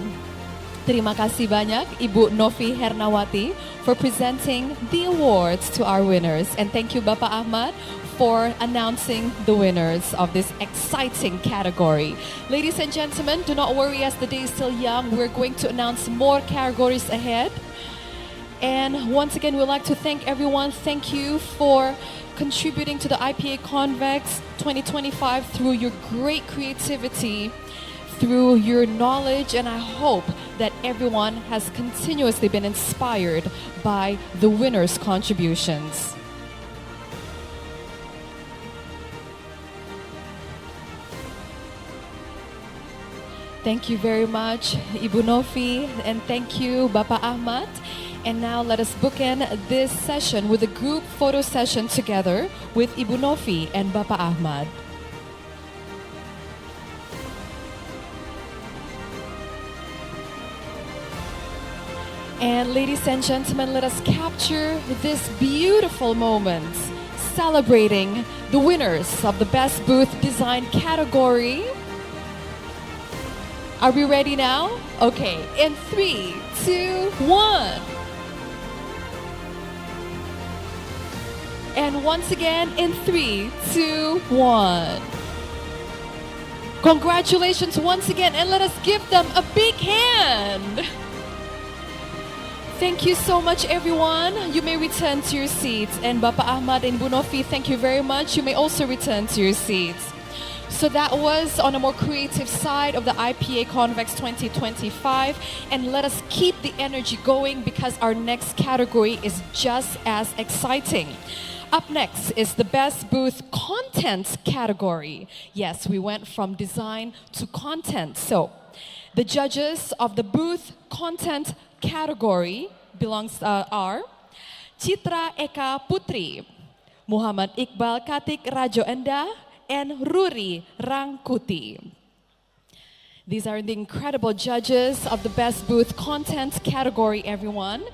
Terima kasih banyak Ibu Novi Hernawati for presenting the awards to our winners. And thank you Bapak Ahmad for announcing the winners of this exciting category. Ladies and gentlemen, do not worry as the day is still young. We're going to announce more categories ahead. And once again, we'd like to thank everyone. Thank you for contributing to the IPA Convex 2025 through your great creativity, through your knowledge, and I hope that everyone has continuously been inspired by the winners' contributions. Thank you very much, Ibu Novi, and thank you, Bapak Ahmad. And now let us bookend this session with a group photo session together with Ibu Novi and Bapak Ahmad. And ladies and gentlemen, let us capture this beautiful moment celebrating the winners of the Best Booth Design category. Are we ready now? Okay, in 3, 2, 1. And once again, in 3, 2, 1. Congratulations once again, and let us give them a big hand. Thank you so much, everyone. You may return to your seats. And Bapak Ahmad and Ibu Novi, thank you very much. You may also return to your seats. So that was on a more creative side of the IPA Convex 2025. And let us keep the energy going because our next category is just as exciting. Up next is the Best Booth Content category. Yes, we went from design to content. So the judges of the Booth Content category are Citra Eka Putri, Muhammad Iqbal Katik Rajo Enda, and Ruri Rangkuti. These are the incredible judges of the Best Booth Content category, everyone.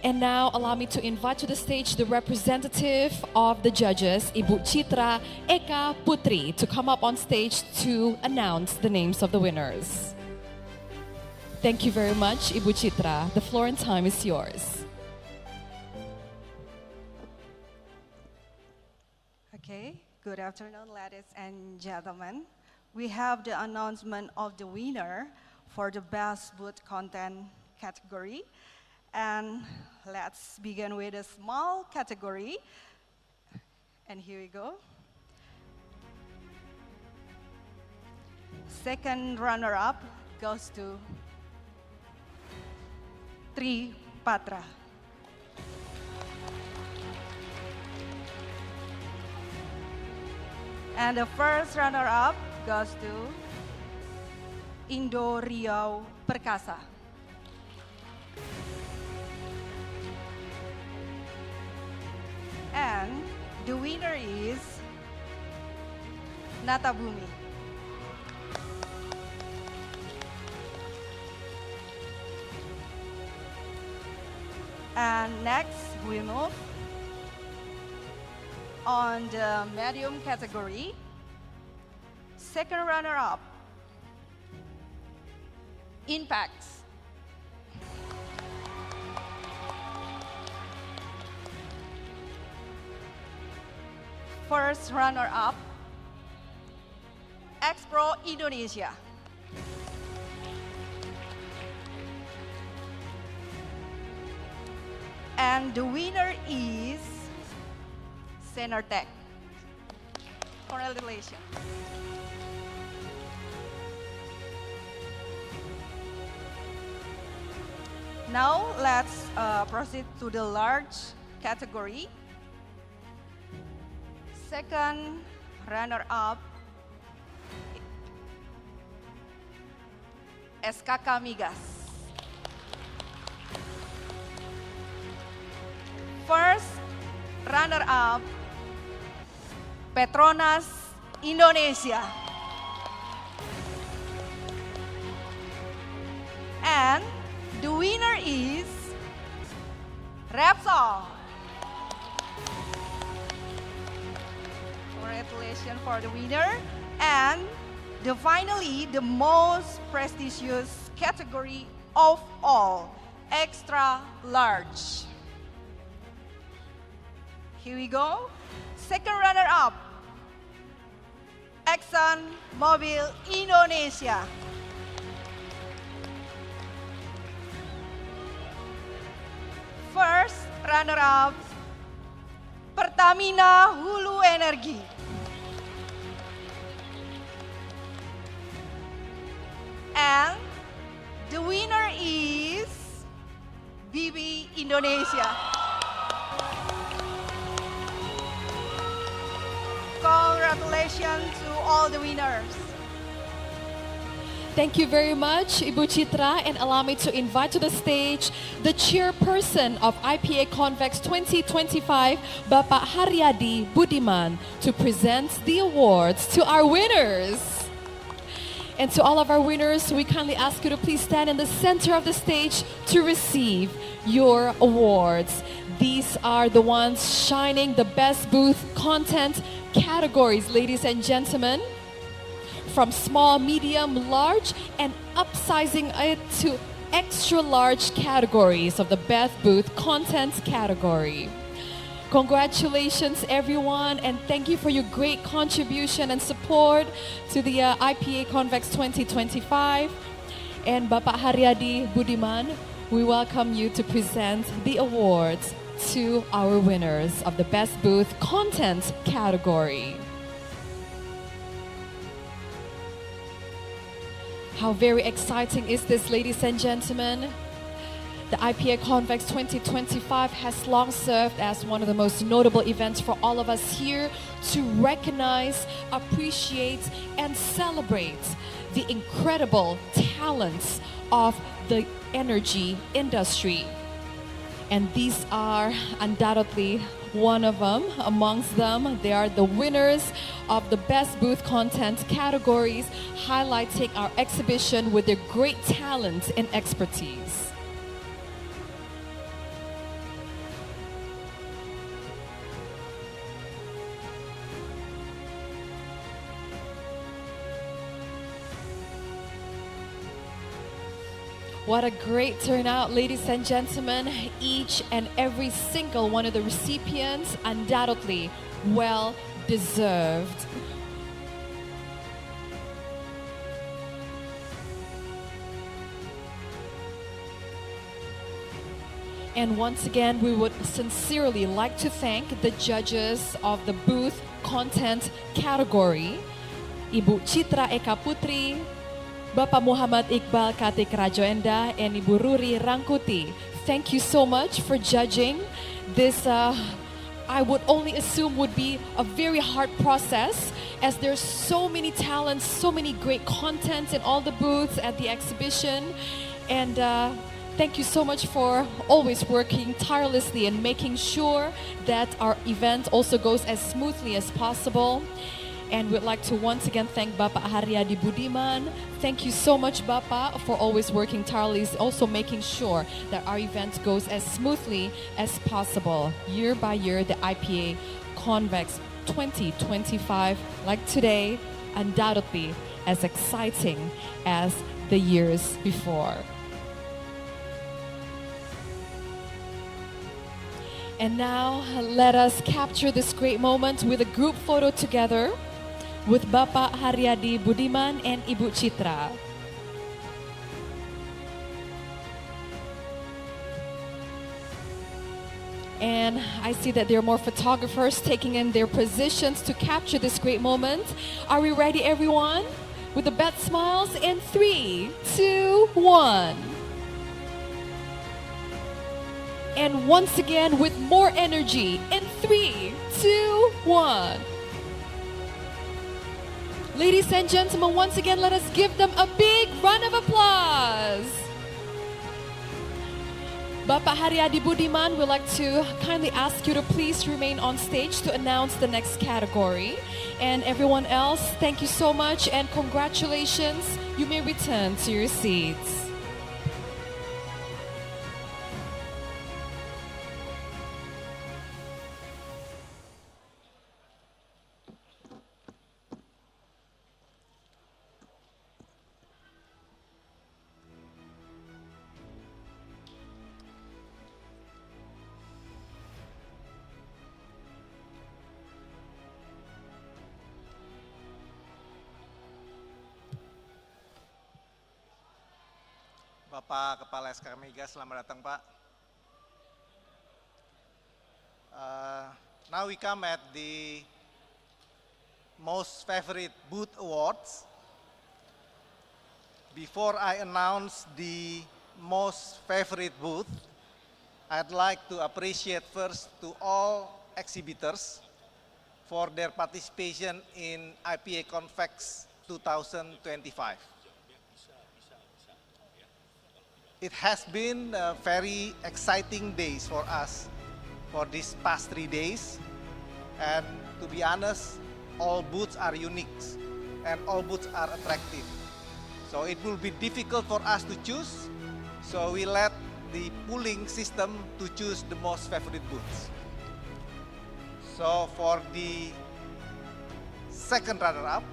And now allow me to invite to the stage the representative of the judges, Ibu Citra Eka Putri, to come up on stage to announce the names of the winners. Thank you very much, Ibu Citra. The floor and time is yours. Okay, good afternoon, ladies and gentlemen. We have the announcement of the winner for the Best Booth Content category. And let's begin with a small category. And here we go. Second runner-up goes to Tri Patra. And the first runner-up goes to Indo Riau Perkasa. And the winner is Natabumi. And next we move on the medium category. Second runner-up, Impacts. First runner-up, Expro Indonesia. And the winner is Senertech. Congratulations. Now let's proceed to the large category. Second runner-up, SKK Migas. First runner-up, Petronas Indonesia. And the winner is Repsol. Congratulations for the winner. And finally, the most prestigious category of all, extra large. Here we go. Second runner-up, Exxon Mobil Indonesia. First runner-up, Pertamina Hulu Energi. And the winner is BB Indonesia. Congratulations to all the winners. Thank you very much, Ibu Citra, and allow me to invite to the stage the chairperson of IPA Convex 2025, Bapak Haryadi Budiman, to present the awards to our winners. And to all of our winners, we kindly ask you to please stand in the center of the stage to receive your awards. These are the ones shining the best booth content categories, ladies and gentlemen. From small, medium, large, and upsizing it to extra large categories of the best booth content category. Congratulations, everyone, and thank you for your great contribution and support to the IPA Convex 2025. And Bapak Haryadi Budiman, we welcome you to present the awards to our winners of the best booth content category. How very exciting is this, ladies and gentlemen? The IPA Convex 2025 has long served as one of the most notable events for all of us here to recognize, appreciate, and celebrate the incredible talents of the energy industry. And these are undoubtedly one of them. Amongst them, they are the winners of the best booth content categories, highlighting our exhibition with their great talent and expertise. What a great turnout, ladies and gentlemen. Each and every single one of the recipients undoubtedly well deserved. And once again, we would sincerely like to thank the judges of the booth content category, Ibu Citra Eka Putri, Bapak Muhammad Iqbal Katik Rajoenda, and Ibu Ruri Rangkuti. Thank you so much for judging. This, I would only assume, would be a very hard process, as there's so many talents, so many great content in all the booths at the exhibition. And thank you so much for always working tirelessly and making sure that our event also goes as smoothly as possible. And we'd like to once again thank Bapak Haryadi Budiman. Thank you so much, Bapak, for always working tirelessly, also making sure that our event goes as smoothly as possible. Year by year, the IPA Convex 2025, like today, undoubtedly as exciting as the years before. And now, let us capture this great moment with a group photo together with Bapak Haryadi Budiman and Ibu Citra. And I see that there are more photographers taking in their positions to capture this great moment. Are we ready, everyone? With the best smiles in 3, 2, 1. And once again with more energy in 3, 2, 1. Ladies and gentlemen, once again, let us give them a big round of applause. Bapak Haryadi Budiman, we'd like to kindly ask you to please remain on stage to announce the next category. And everyone else, thank you so much and congratulations. You may return to your seats. Bapak Kepala SK Migas, selamat datang Pak. Now we come at the most favorite booth awards. Before I announce the most favorite booth, I'd like to appreciate first to all exhibitors for their participation in IPA Convex 2025. it has been very exciting days for us for these past 3 days. And to be honest, all booths are unique and all booths are attractive. So it will be difficult for us to choose. So we let the pooling system to choose the most favorite booths. So for the second runner-up,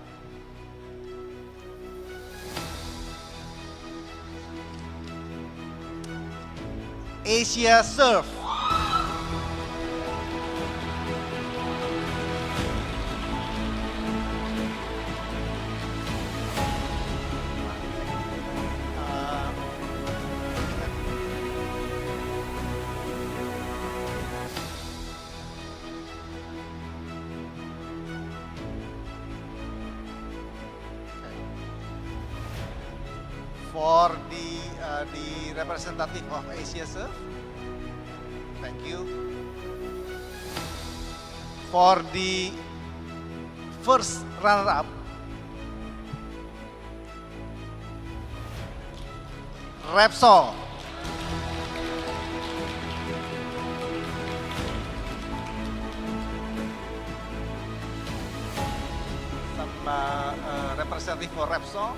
Asia Surf. For the representative of Asia Surf, thank you. For the first runner-up, Repsol. Some representative for Repsol.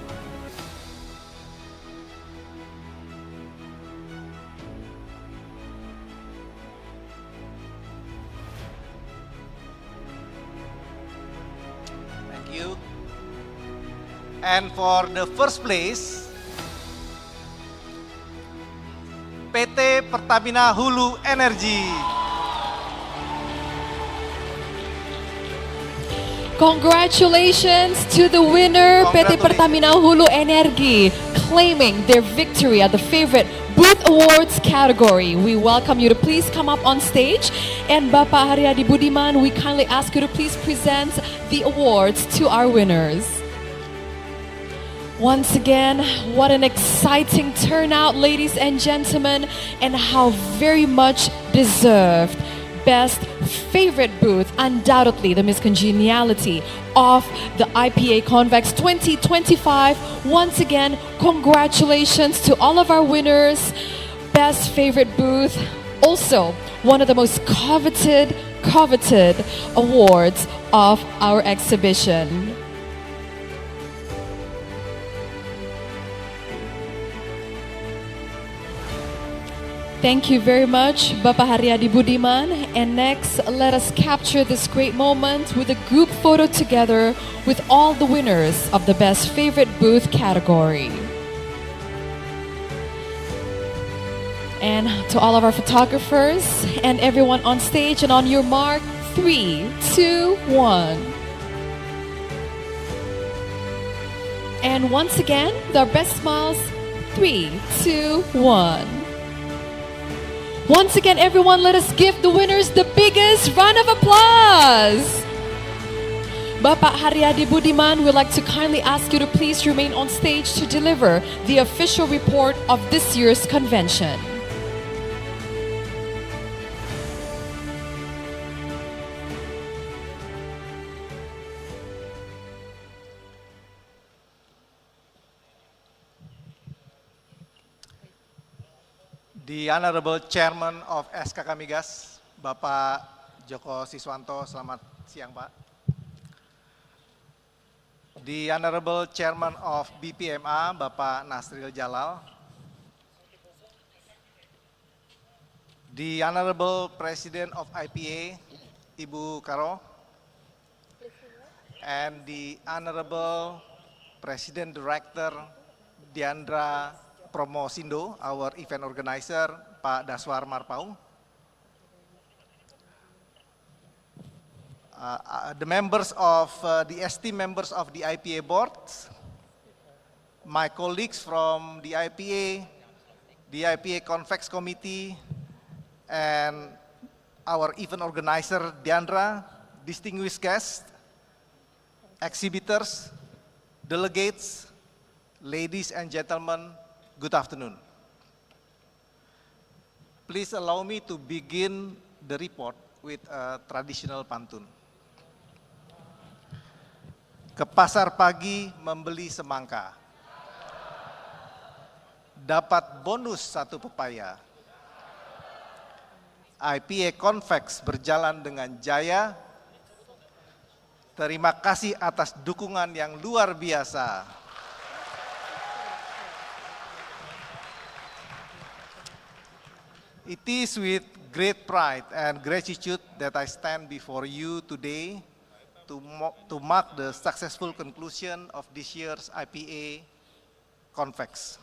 And for the first place, PT Pertamina Hulu Energy. Congratulations to the winner, PT Pertamina Hulu Energy, claiming their victory at the favorite Booth Awards category. We welcome you to please come up on stage. And Bapak Haryadi Budiman, we kindly ask you to please present the awards to our winners. Once again, what an exciting turnout, ladies and gentlemen, and how very much deserved. Best favorite booth, undoubtedly the Miss Congeniality of the IPA Convex 2025. Once again, congratulations to all of our winners. Best favorite booth, also one of the most coveted awards of our exhibition. Thank you very much, Bapak Haryadi Budiman. And next, let us capture this great moment with a group photo together with all the winners of the Best Favorite Booth category. And to all of our photographers and everyone on stage, and on your mark, 3, 2, 1. And once again, our best smiles, 3, 2, 1. Once again, everyone, let us give the winners the biggest round of applause. Bapak Haryadi Budiman, we'd like to kindly ask you to please remain on stage to deliver the official report of this year's convention. The Honorable Chairman of SKK Migas, Bapak Joko Siswanto, selamat siang Pak. The Honorable Chairman of BPMA, Bapak Nasril Jalal. The Honorable President of IPA, Ibu Karo. And the Honorable President Director Diandra Promosindo, our event organizer, Pak Daswar Marpau. The members of, the esteemed members of the IPA board, my colleagues from the IPA Convex Committee, and our event organizer, Diandra, distinguished guests, exhibitors, delegates, ladies and gentlemen, good afternoon. Please allow me to begin the report with a traditional pantun. Ke pasar pagi membeli semangka. dapat bonus 1 pepaya. IPA Convex berjalan dengan jaya. Terima kasih atas dukungan yang luar biasa. It is with great pride and gratitude that I stand before you today to mark the successful conclusion of this year's IPA Convex.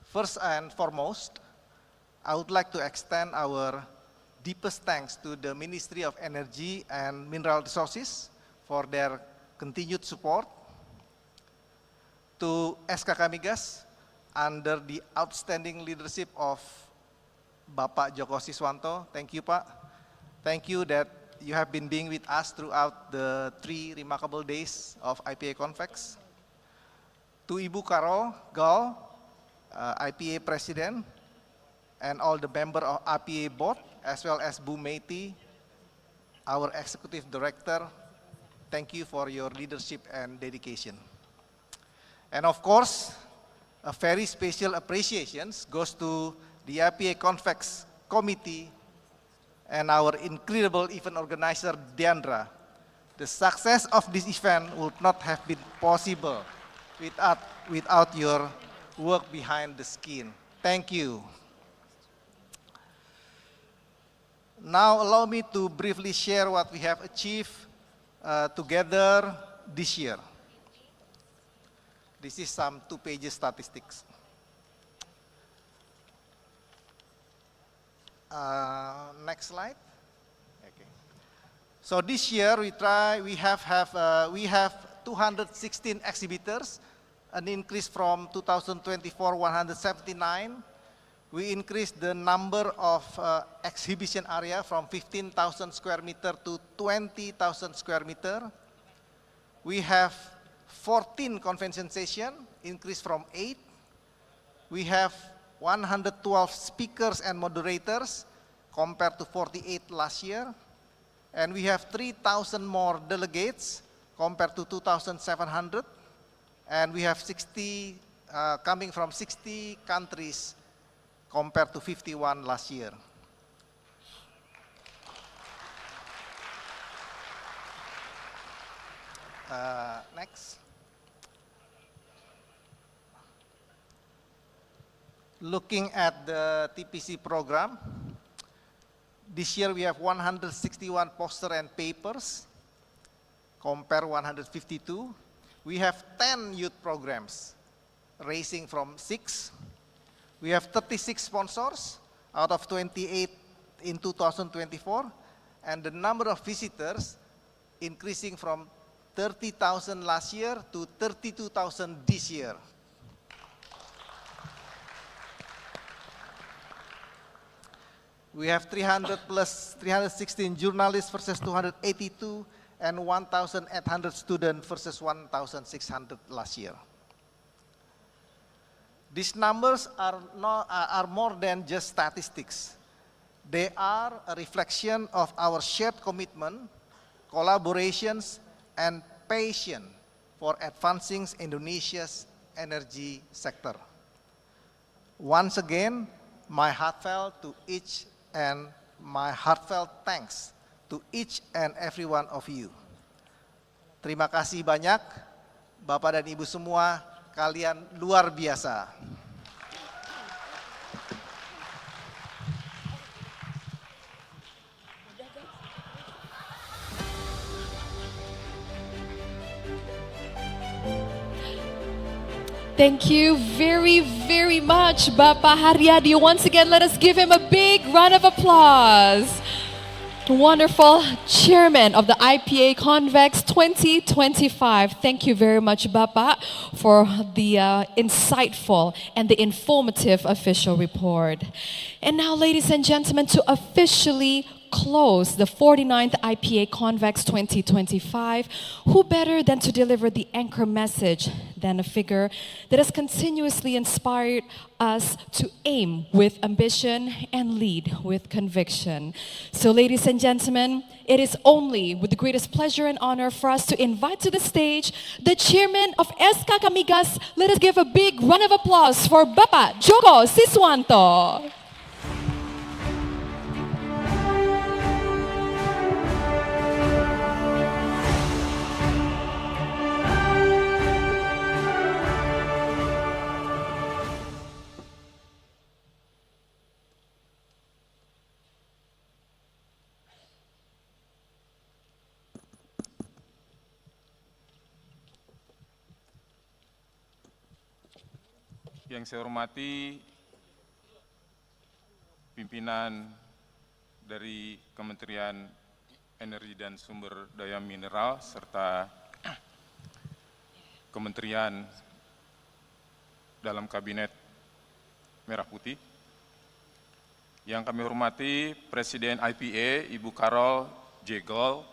First and foremost, I would like to extend our deepest thanks to the Ministry of Energy and Mineral Resources for their continued support, to SKK Migas under the outstanding leadership of Bapak Joko Siswanto. Thank you, Pak. Thank you that you have been being with us throughout the 3 remarkable days of IPA Convex. To Ibu Carol Gal, IPA President, and all the member of IPA Board, as well as Bu Meiti, our Executive Director, thank you for your leadership and dedication. And of course, a very special appreciation goes to the IPA Convex Committee and our incredible event organizer, Diandra. The success of this event would not have been possible without your work behind the scene. Thank you. Now allow me to briefly share what we have achieved together this year. This is some 2-page statistics. Next slide. Okay. So this year we have 216 exhibitors, an increase from 2024 179. We increased the number of exhibition area from 15,000 square meter to 20,000 square meter. We have 14 convention sessions, increased from 8. We have 112 speakers and moderators compared to 48 last year. And we have 3,000 more delegates compared to 2,700. And we have 60 coming from 60 countries compared to 51 last year. Next. Looking at the TPC program, this year we have 161 poster and papers, compare 152. We have 10 youth programs, ranging from 6. We have 36 sponsors out of 28 in 2024, and the number of visitors increasing from 30,000 last year to 32,000 this year. We have 300 plus 316 journalists versus 282, and 1,800 students versus 1,600 last year. These numbers are more than just statistics. They are a reflection of our shared commitment, collaborations, and passion for advancing Indonesia's energy sector. Once again, my heartfelt thanks to each and every one of you. Terima kasih banyak, Bapak dan Ibu semua, kalian luar biasa. Thank you very, very much, Bapak Haryadi. Once again, let us give him a big round of applause. Wonderful chairman of the IPA Convex 2025. Thank you very much, Bapak, for the insightful and the informative official report. And now, ladies and gentlemen, to officially close the 49th IPA Convex 2025, who better than to deliver the anchor message than a figure that has continuously inspired us to aim with ambition and lead with conviction. So ladies and gentlemen, it is only with the greatest pleasure and honor for us to invite to the stage the chairman of SK Kamigas. Let us give a big round of applause for Bapak Joko Siswanto. Yang saya hormati pimpinan dari Kementerian Energi dan Sumber Daya Mineral serta Kementerian dalam Kabinet Merah Putih. Yang kami hormati Presiden IPA Ibu Carol J. Gold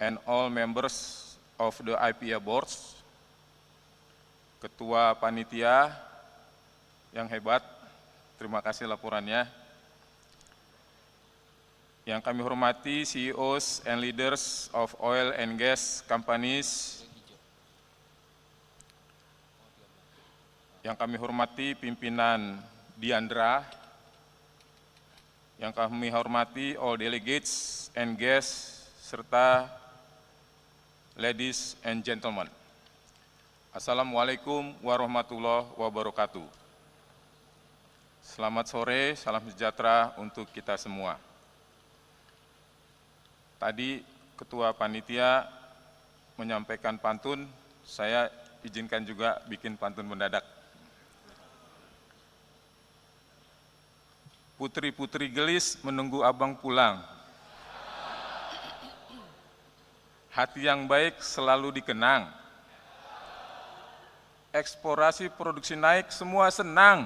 and all members of the IPA boards, Ketua Panitia yang hebat, terima kasih laporannya. Yang kami hormati CEOs and leaders of oil and gas companies. Yang kami hormati pimpinan Diandra. Yang kami hormati all delegates and guests, serta ladies and gentlemen. Assalamualaikum warahmatullahi wabarakatuh. Selamat sore, salam sejahtera untuk kita semua. Tadi Ketua Panitia menyampaikan pantun, saya izinkan juga bikin pantun mendadak. Putri-putri gelis menunggu abang pulang. Hati yang baik selalu dikenang. Eksplorasi produksi naik, semua senang.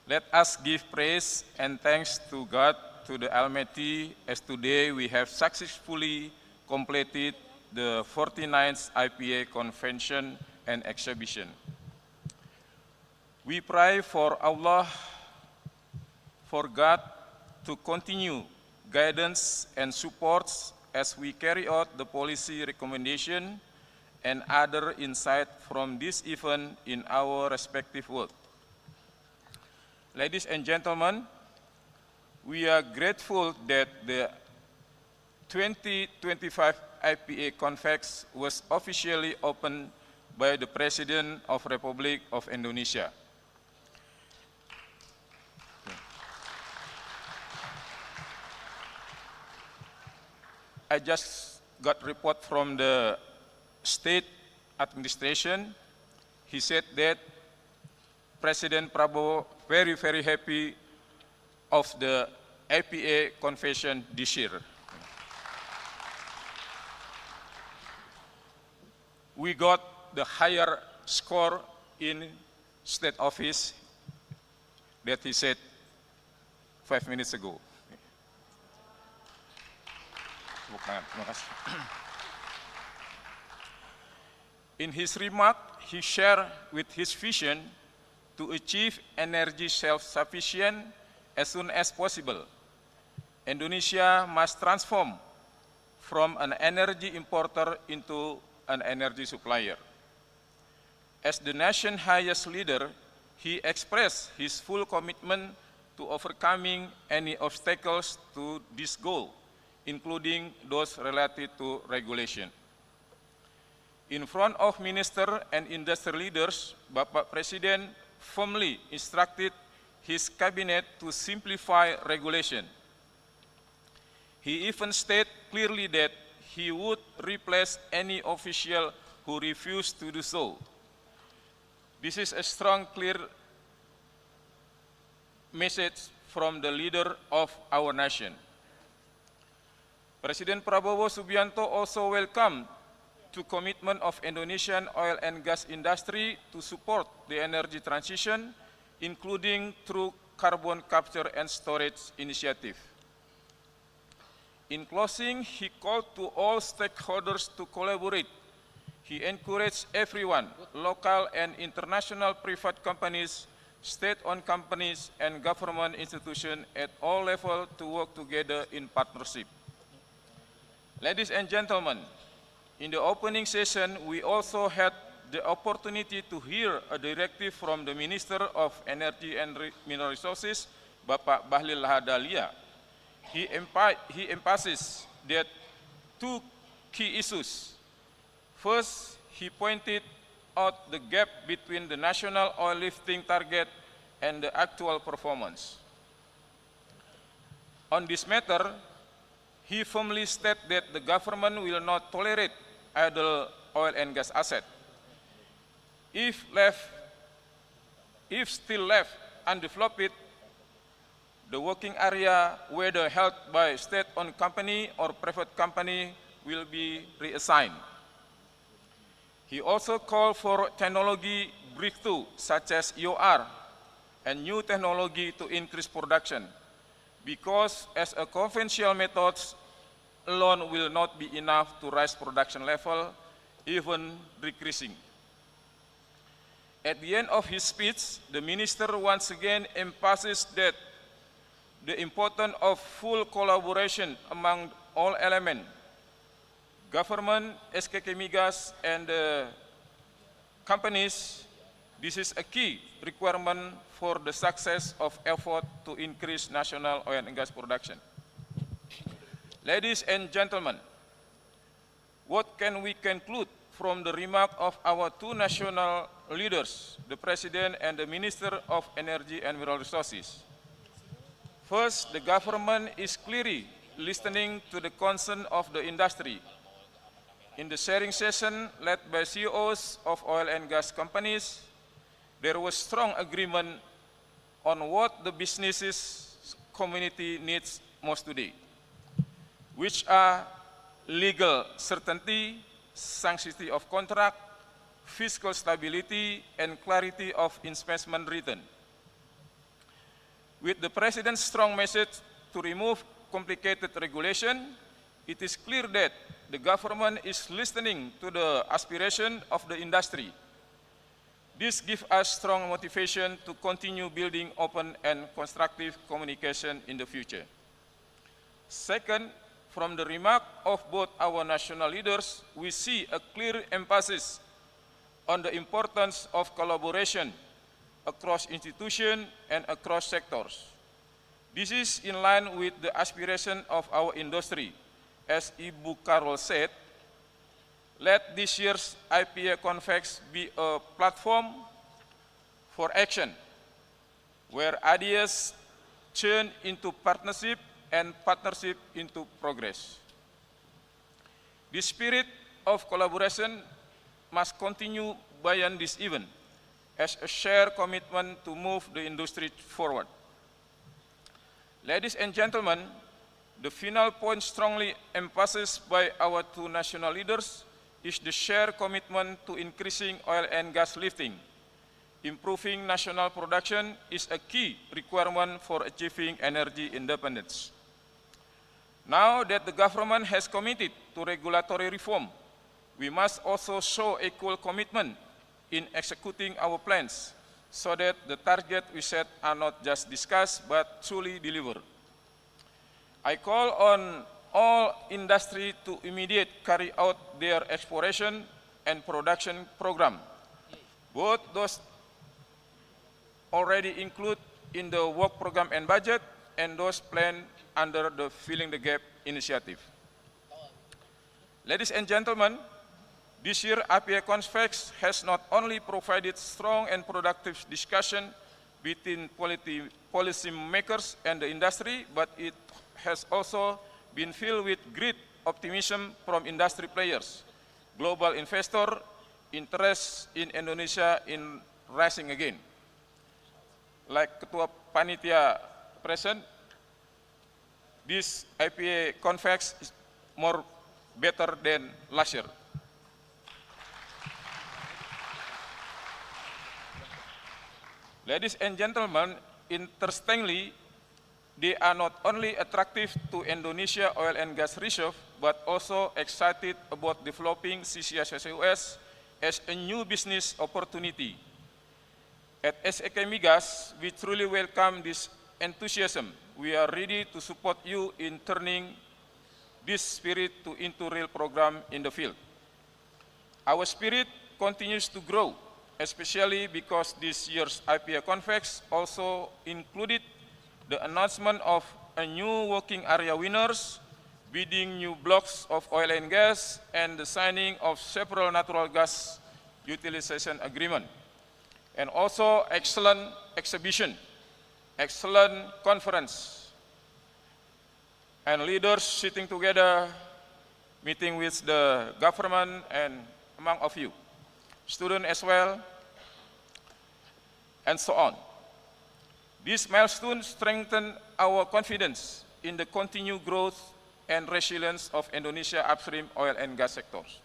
Let us give praise and thanks to God, to the Almighty, as today we have successfully completed the 49th IPA Convention and Exhibition. We pray for Allah, for God to continue guidance and supports as we carry out the policy recommendation and other insight from this event in our respective work. Ladies and gentlemen, we are grateful that the 2025 IPA Convex was officially opened by the President of Republic of Indonesia. I just got report from the state administration. He said that President Prabowo very happy of the IPA convention this year. We got the higher score in state office that he said 5 minutes ago. In his remark, he shared with his vision to achieve energy self-sufficient as soon as possible. Indonesia must transform from an energy importer into an energy supplier. As the nation's highest leader, he expressed his full commitment to overcoming any obstacles to this goal, including those related to regulation. In front of minister and industry leaders, Bapak Presiden firmly instructed his cabinet to simplify regulation. He even stated clearly that he would replace any official who refused to do so. This is a strong, clear message from the leader of our nation. Presiden Prabowo Subianto also welcomed to commitment of Indonesian oil and gas industry to support the energy transition, including through carbon capture and storage initiative. In closing, he called to all stakeholders to collaborate. He encouraged everyone, local and international private companies, state-owned companies, and government institutions at all levels to work together in partnership. Ladies and gentlemen, in the opening session, we also had the opportunity to hear a directive from the Minister of Energy and Mineral Resources, Bapak Bahlil Lahadalia. He emphasized that two key issues. First, he pointed out the gap between the national oil lifting target and the actual performance. On this matter, he firmly stated that the government will not tolerate idle oil and gas assets. If still left undeveloped, the working area, whether held by state-owned company or private company, will be reassigned. He also called for technology breakthrough such as EOR and new technology to increase production, because as a conventional methods alone will not be enough to raise production level, even decreasing. At the end of his speech, the minister once again emphasized that the importance of full collaboration among all elements, government, SKK Migas, and companies. This is a key requirement for the success of effort to increase national oil and gas production. Ladies and gentlemen, what can we conclude from the remark of our two national leaders, the President and the Minister of Energy and Mineral Resources? First, the government is clearly listening to the concern of the industry. In the sharing session led by CEOs of oil and gas companies, there was strong agreement on what the businesses community needs most today, which are legal certainty, sanctity of contract, fiscal stability, and clarity of investment return. With the President's strong message to remove complicated regulation, it is clear that the government is listening to the aspiration of the industry. This gives us strong motivation to continue building open and constructive communication in the future. Second, from the remark of both our national leaders, we see a clear emphasis on the importance of collaboration across institutions and across sectors. This is in line with the aspiration of our industry. As Ibu Carol said, let this year's IPA Convex be a platform for action, where ideas turn into partnership and partnership into progress. The spirit of collaboration must continue beyond this event as a shared commitment to move the industry forward. Ladies and gentlemen, the final point strongly emphasized by our two national leaders is the shared commitment to increasing oil and gas lifting. Improving national production is a key requirement for achieving energy independence. Now that the government has committed to regulatory reform, we must also show equal commitment in executing our plans so that the targets we set are not just discussed but truly delivered. I call on all industry to immediately carry out their exploration and production program, both those already included in the work program and budget and those planned under the Filling the Gap initiative. Ladies and gentlemen, this year IPA Convex has not only provided strong and productive discussion between policy makers and the industry, but it has also been filled with great optimism from industry players, global investor interest in Indonesia in rising again. Like Ketua Panitia present, this IPA Convex is better than last year. Ladies and gentlemen, interestingly, they are not only attractive to Indonesia oil and gas reserve, but also excited about developing CCS as a new business opportunity. At SEK Migas, we truly welcome this enthusiasm. We are ready to support you in turning this spirit into real program in the field. Our spirit continues to grow, especially because this year's IPA Convex also included the announcement of a new working area winners, bidding new blocks of oil and gas, and the signing of several natural gas utilization agreement. And also excellent exhibition, excellent conference, and leaders sitting together, meeting with the government and among of you, students as well, and so on. These milestones strengthen our confidence in the continued growth and resilience of Indonesia upstream oil and gas sectors.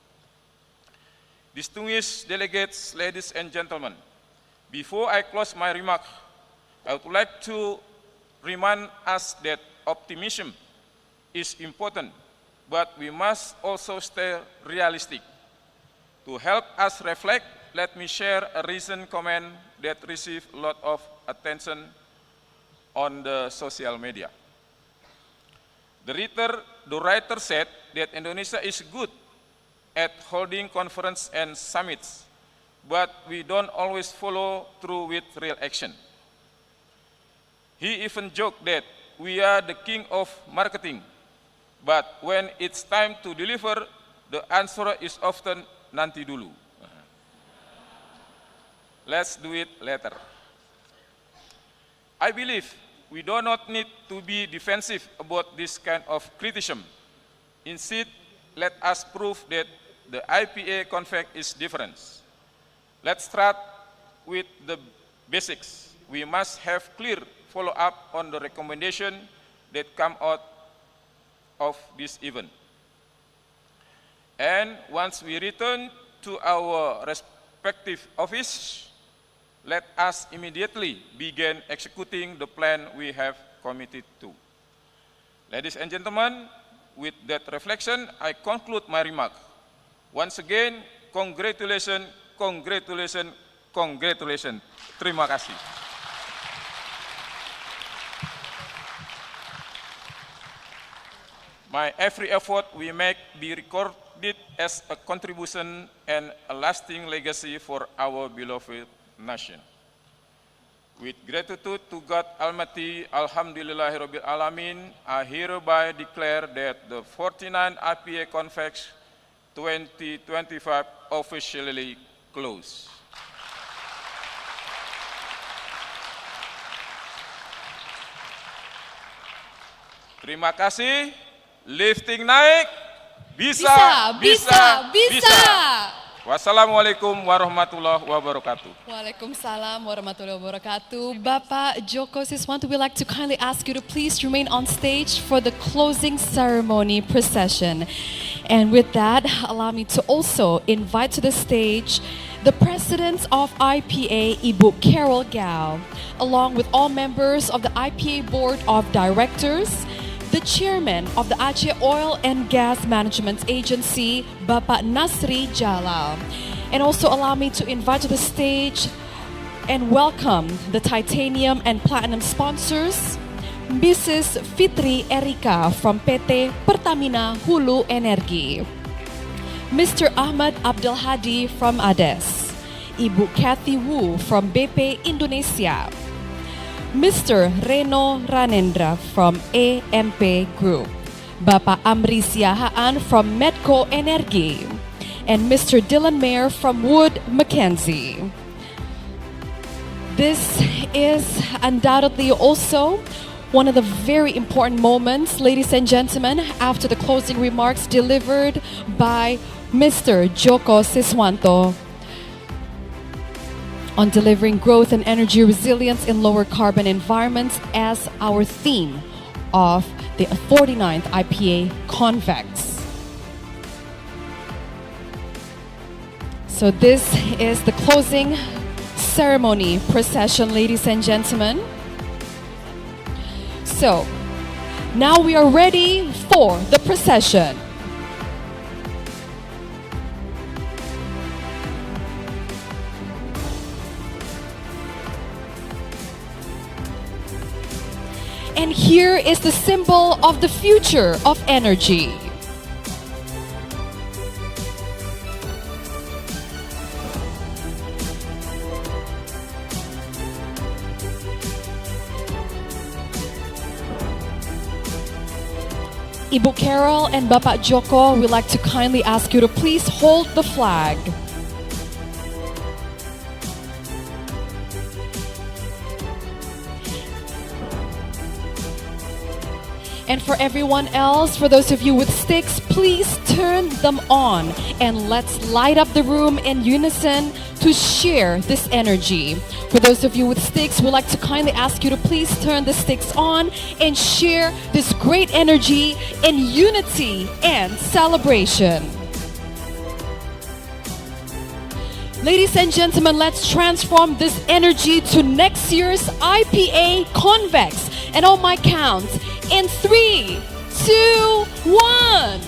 Distinguished delegates, ladies and gentlemen, before I close my remarks, I would like to remind us that optimism is important, but we must also stay realistic. To help us reflect, let me share a recent comment that received a lot of attention on the social media. The writer said that Indonesia is good at holding conferences and summits, but we don't always follow through with real action. He even joked that we are the king of marketing, but when it's time to deliver, the answer is often nanti dulu. Let's do it later. I believe we do not need to be defensive about this kind of criticism. Instead, let us prove that the IPA Convex is different. Let's start with the basics. We must have clear follow-up on the recommendation that come out of this event. And once we return to our respective office, let us immediately begin executing the plan we have committed to. Ladies and gentlemen, with that reflection, I conclude my remark. Once again, congratulations, congratulations, congratulations. Terima kasih. My every effort we make be recorded as a contribution and a lasting legacy for our beloved nation. With gratitude to God Almighty, Alhamdulillahirabbil Alamin, I hereby declare that the 49th IPA Convex 2025 officially closed. Terima kasih. Lifting naik, bisa. Wassalamualaikum warahmatullahi wabarakatuh. Waalaikumsalam warahmatullahi wabarakatuh. Bapak Joko Siswanto, we'd like to kindly ask you to please remain on stage for the closing ceremony procession. And with that, allow me to also invite to the stage the President of IPA, Ibu Carol Gao, along with all members of the IPA Board of Directors, the Chairman of the Aceh Oil and Gas Management Agency, Bapak Nasri Jalal. And also allow me to invite to the stage and welcome the titanium and platinum sponsors, Mrs. Fitri Erika from PT Pertamina Hulu Energi, Mr. Ahmad Abdul Hadi from ADES, Ibu Kathy Wu from BP Indonesia, Mr. Reno Ranendra from AMP Group, Bapak Amri Siahaan from Medco Energi, and Mr. Dylan Mayer from Wood Mackenzie. This is undoubtedly also one of the very important moments, ladies and gentlemen, after the closing remarks delivered by Mr. Joko Siswanto on delivering growth and energy resilience in lower carbon environments as our theme of the 49th IPA Convex. So this is the closing ceremony procession, ladies and gentlemen. So, now we are ready for the procession. And here is the symbol of the future of energy. Ibu Carol and Bapak Joko, we'd like to kindly ask you to please hold the flag. And for everyone else, for those of you with sticks, please turn them on and let's light up the room in unison to share this energy. For those of you with sticks, we'd like to kindly ask you to please turn the sticks on and share this great energy in unity and celebration. Ladies and gentlemen, let's transform this energy to next year's IPA Convex. And on my count, in 3, 2, 1.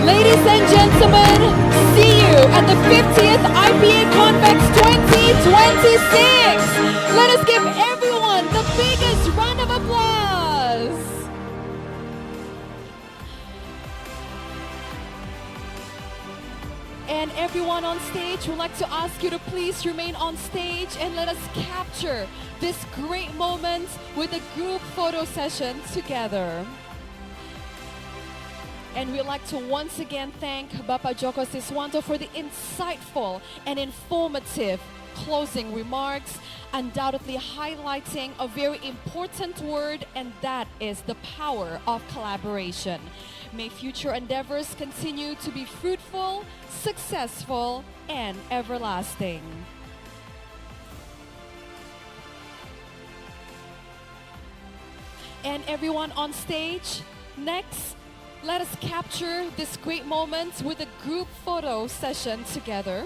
Ladies and gentlemen, see you at the 50th IPA Convex 2026. Let us give everyone the biggest round of applause. And everyone on stage, would like to ask you to please remain on stage and let us capture this great moment with a group photo session together. And we'd like to once again thank Bapak Joko Siswanto for the insightful and informative closing remarks, undoubtedly highlighting a very important word, and that is the power of collaboration. May future endeavors continue to be fruitful, successful, and everlasting. And everyone on stage, next, let us capture this great moment with a group photo session together.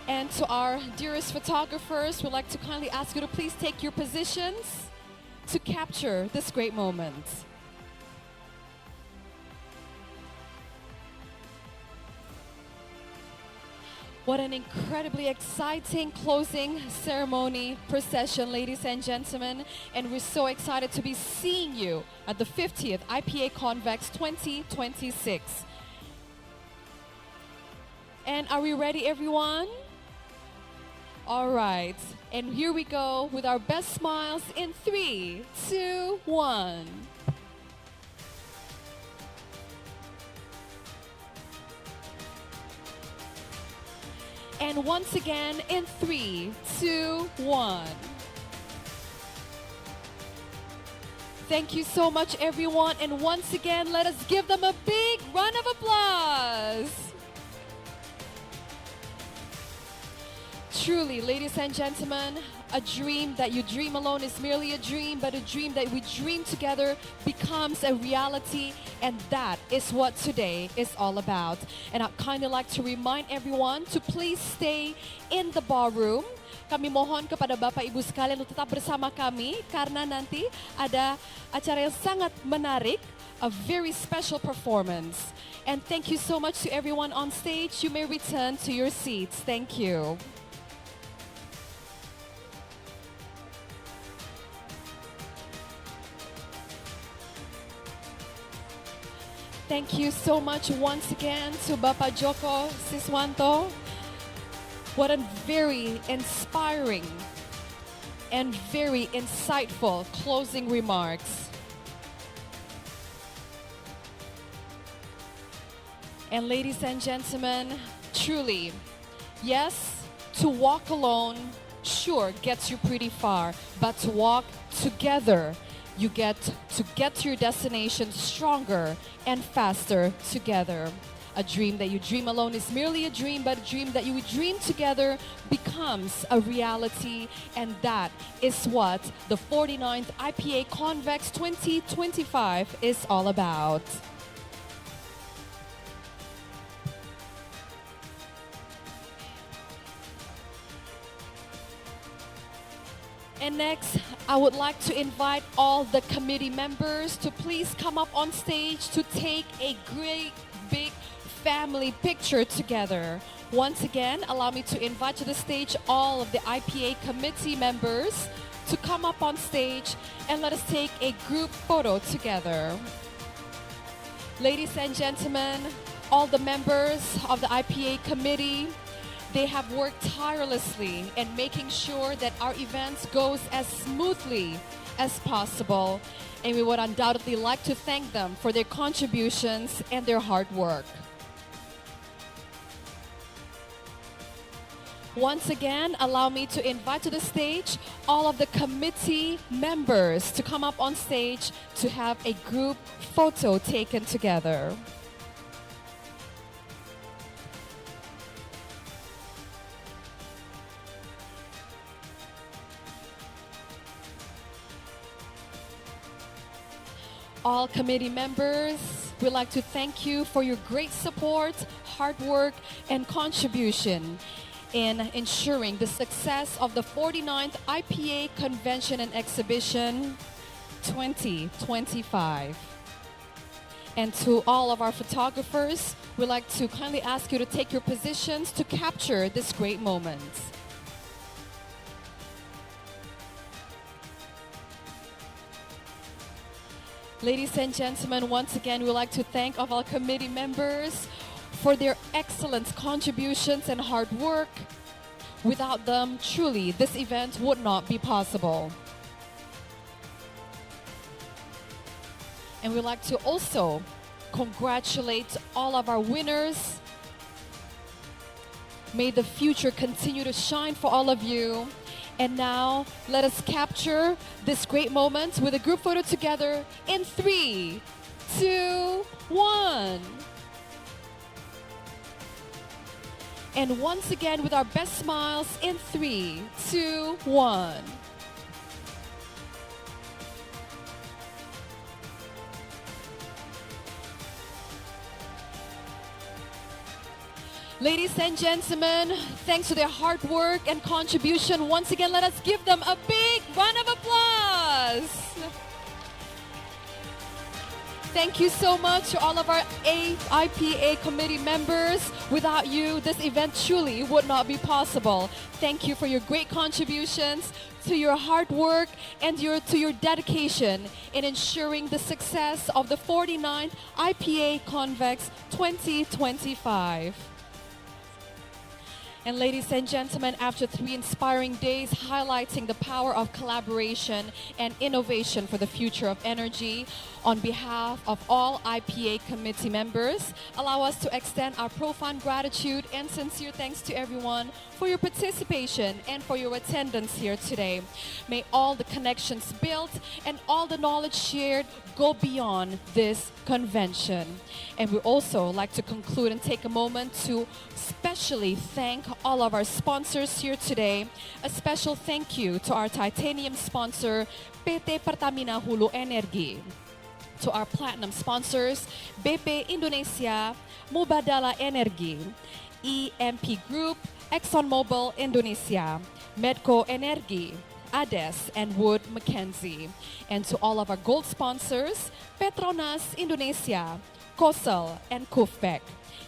And to our dearest photographers, we'd like to kindly ask you to please take your positions to capture this great moment. What an incredibly exciting closing ceremony procession, ladies and gentlemen. And we're so excited to be seeing you at the 50th IPA Convex 2026. And are we ready, everyone? All right. And here we go with our best smiles in 3, 2, 1. And once again in 3, 2, 1. Thank you so much, everyone. And once again, let us give them a big round of applause. Truly, ladies and gentlemen, a dream that you dream alone is merely a dream, but a dream that we dream together becomes a reality, and that is what today is all about. And I'd kind of like to remind everyone to please stay in the ballroom. Kami mohon kepada Bapak Ibu sekalian untuk tetap bersama kami karena nanti ada acara yang sangat menarik, a very special performance. And thank you so much to everyone on stage. You may return to your seats. Thank you. Thank you so much once again to Bapak Joko Siswanto. What a very inspiring and very insightful closing remarks. And ladies and gentlemen, truly, yes, to walk alone sure gets you pretty far, but to walk together, you get to your destination stronger and faster together. A dream that you dream alone is merely a dream, but a dream that you dream together becomes a reality. And that is what the 49th IPA Convex 2025 is all about. And next, I would like to invite all the committee members to please come up on stage to take a great big family picture together. Once again, allow me to invite to the stage all of the IPA committee members to come up on stage and let us take a group photo together. Ladies and gentlemen, all the members of the IPA committee, they have worked tirelessly in making sure that our events goes as smoothly as possible. And we would undoubtedly like to thank them for their contributions and their hard work. Once again, allow me to invite to the stage all of the committee members to come up on stage to have a group photo taken together. All committee members, we'd like to thank you for your great support, hard work, and contribution in ensuring the success of the 49th IPA Convention and Exhibition 2025. And to all of our photographers, we'd like to kindly ask you to take your positions to capture this great moment. Ladies and gentlemen, once again, we'd like to thank all of our committee members for their excellent contributions and hard work. Without them, truly, this event would not be possible. And we'd like to also congratulate all of our winners. May the future continue to shine for all of you. And now, let us capture this great moment with a group photo together in 3, 2, 1. And once again with our best smiles in 3, 2, 1. Ladies and gentlemen, thanks to their hard work and contribution, once again, let us give them a big round of applause. Thank you so much to all of our IPA committee members. Without you, this event truly would not be possible. Thank you for your great contributions, to your hard work, and to your dedication in ensuring the success of the 49th IPA Convex 2025. And ladies and gentlemen, after 3 inspiring days highlighting the power of collaboration and innovation for the future of energy, on behalf of all IPA committee members, allow us to extend our profound gratitude and sincere thanks to everyone for your participation and for your attendance here today. May all the connections built and all the knowledge shared go beyond this convention. And we also like to conclude and take a moment to especially thank all of our sponsors here today. A special thank you to our titanium sponsor, PT Pertamina Hulu Energi. To our platinum sponsors, BP Indonesia, Mubadala Energi, EMP Group, ExxonMobil Indonesia, Medco Energi, ADES, and Wood Mackenzie. And to all of our gold sponsors, Petronas Indonesia, Kosel, and Kufbeck.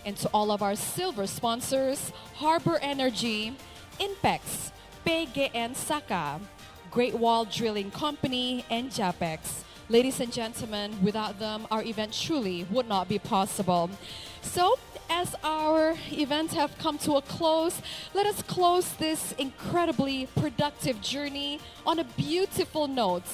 And to all of our silver sponsors, Harbor Energy, Inpex, PGN Saka, Great Wall Drilling Company, and JAPEX. Ladies and gentlemen, without them, our event truly would not be possible. So, as our events have come to a close, let us close this incredibly productive journey on a beautiful note.